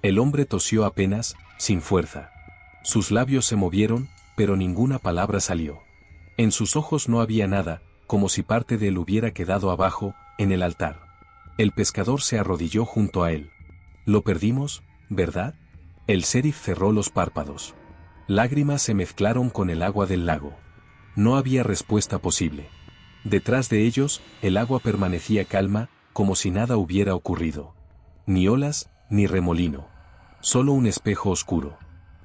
El hombre tosió apenas, sin fuerza. Sus labios se movieron, pero ninguna palabra salió. En sus ojos no había nada, como si parte de él hubiera quedado abajo, en el altar. El pescador se arrodilló junto a él. Lo perdimos, ¿verdad? El Serif cerró los párpados. Lágrimas se mezclaron con el agua del lago. No había respuesta posible. Detrás de ellos, el agua permanecía calma, como si nada hubiera ocurrido. Ni olas, ni remolino. Solo un espejo oscuro.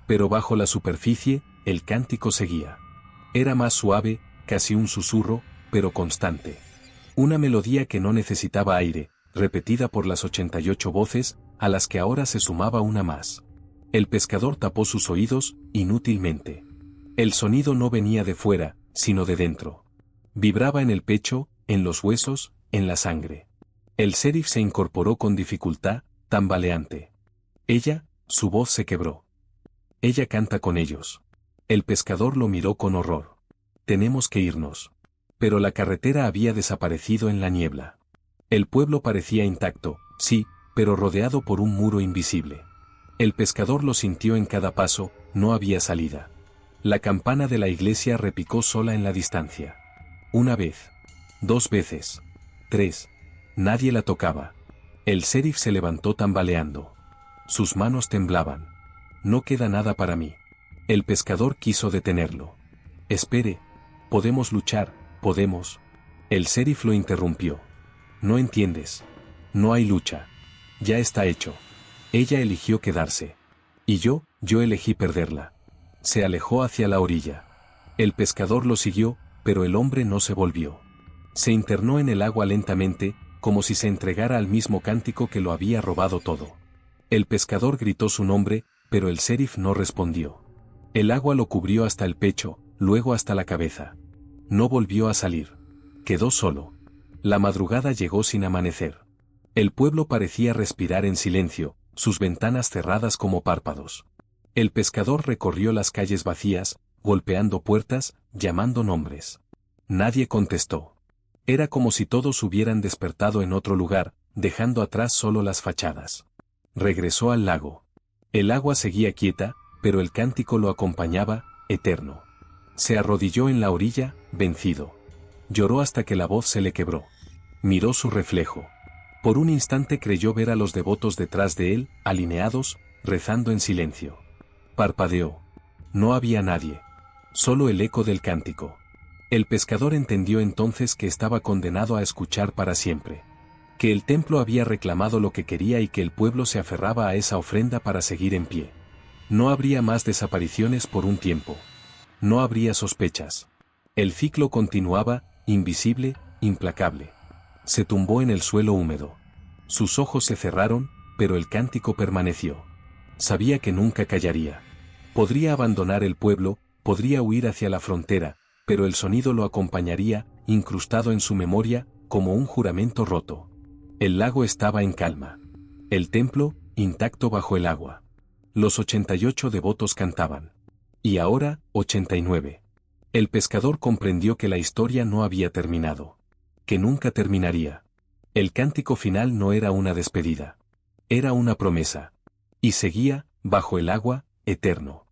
Pero bajo la superficie, el cántico seguía. Era más suave, casi un susurro, pero constante. Una melodía que no necesitaba aire, repetida por las 88 voces, a las que ahora se sumaba una más. El pescador tapó sus oídos, inútilmente. El sonido no venía de fuera, sino de dentro. Vibraba en el pecho, en los huesos, en la sangre. El Serif se incorporó con dificultad, tambaleante. Ella, su voz se quebró. Ella canta con ellos. El pescador lo miró con horror. Tenemos que irnos. Pero la carretera había desaparecido en la niebla. El pueblo parecía intacto, sí, pero rodeado por un muro invisible. El pescador lo sintió en cada paso, no había salida. La campana de la iglesia repicó sola en la distancia. Una vez. 2 veces. 3. Nadie la tocaba. El Serif se levantó tambaleando. Sus manos temblaban. No queda nada para mí. El pescador quiso detenerlo. Espere. Podemos luchar, podemos. El Serif lo interrumpió. No entiendes. No hay lucha. Ya está hecho. Ella eligió quedarse. Y yo elegí perderla. Se alejó hacia la orilla. El pescador lo siguió, pero el hombre no se volvió. Se internó en el agua lentamente, como si se entregara al mismo cántico que lo había robado todo. El pescador gritó su nombre, pero el Serif no respondió. El agua lo cubrió hasta el pecho, luego hasta la cabeza. No volvió a salir. Quedó solo. La madrugada llegó sin amanecer. El pueblo parecía respirar en silencio, sus ventanas cerradas como párpados. El pescador recorrió las calles vacías, golpeando puertas, llamando nombres. Nadie contestó. Era como si todos hubieran despertado en otro lugar, dejando atrás solo las fachadas. Regresó al lago. El agua seguía quieta, pero el cántico lo acompañaba, eterno. Se arrodilló en la orilla, vencido. Lloró hasta que la voz se le quebró. Miró su reflejo. Por un instante creyó ver a los devotos detrás de él, alineados, rezando en silencio. Parpadeó. No había nadie. Solo el eco del cántico. El pescador entendió entonces que estaba condenado a escuchar para siempre. Que el templo había reclamado lo que quería y que el pueblo se aferraba a esa ofrenda para seguir en pie. No habría más desapariciones por un tiempo. No habría sospechas. El ciclo continuaba, invisible, implacable. Se tumbó en el suelo húmedo. Sus ojos se cerraron, pero el cántico permaneció. Sabía que nunca callaría. Podría abandonar el pueblo, podría huir hacia la frontera, pero el sonido lo acompañaría, incrustado en su memoria, como un juramento roto. El lago estaba en calma. El templo, intacto bajo el agua. Los 88 devotos cantaban. Y ahora, 89. El pescador comprendió que la historia no había terminado. Que nunca terminaría. El cántico final no era una despedida. Era una promesa. Y seguía, bajo el agua, eterno.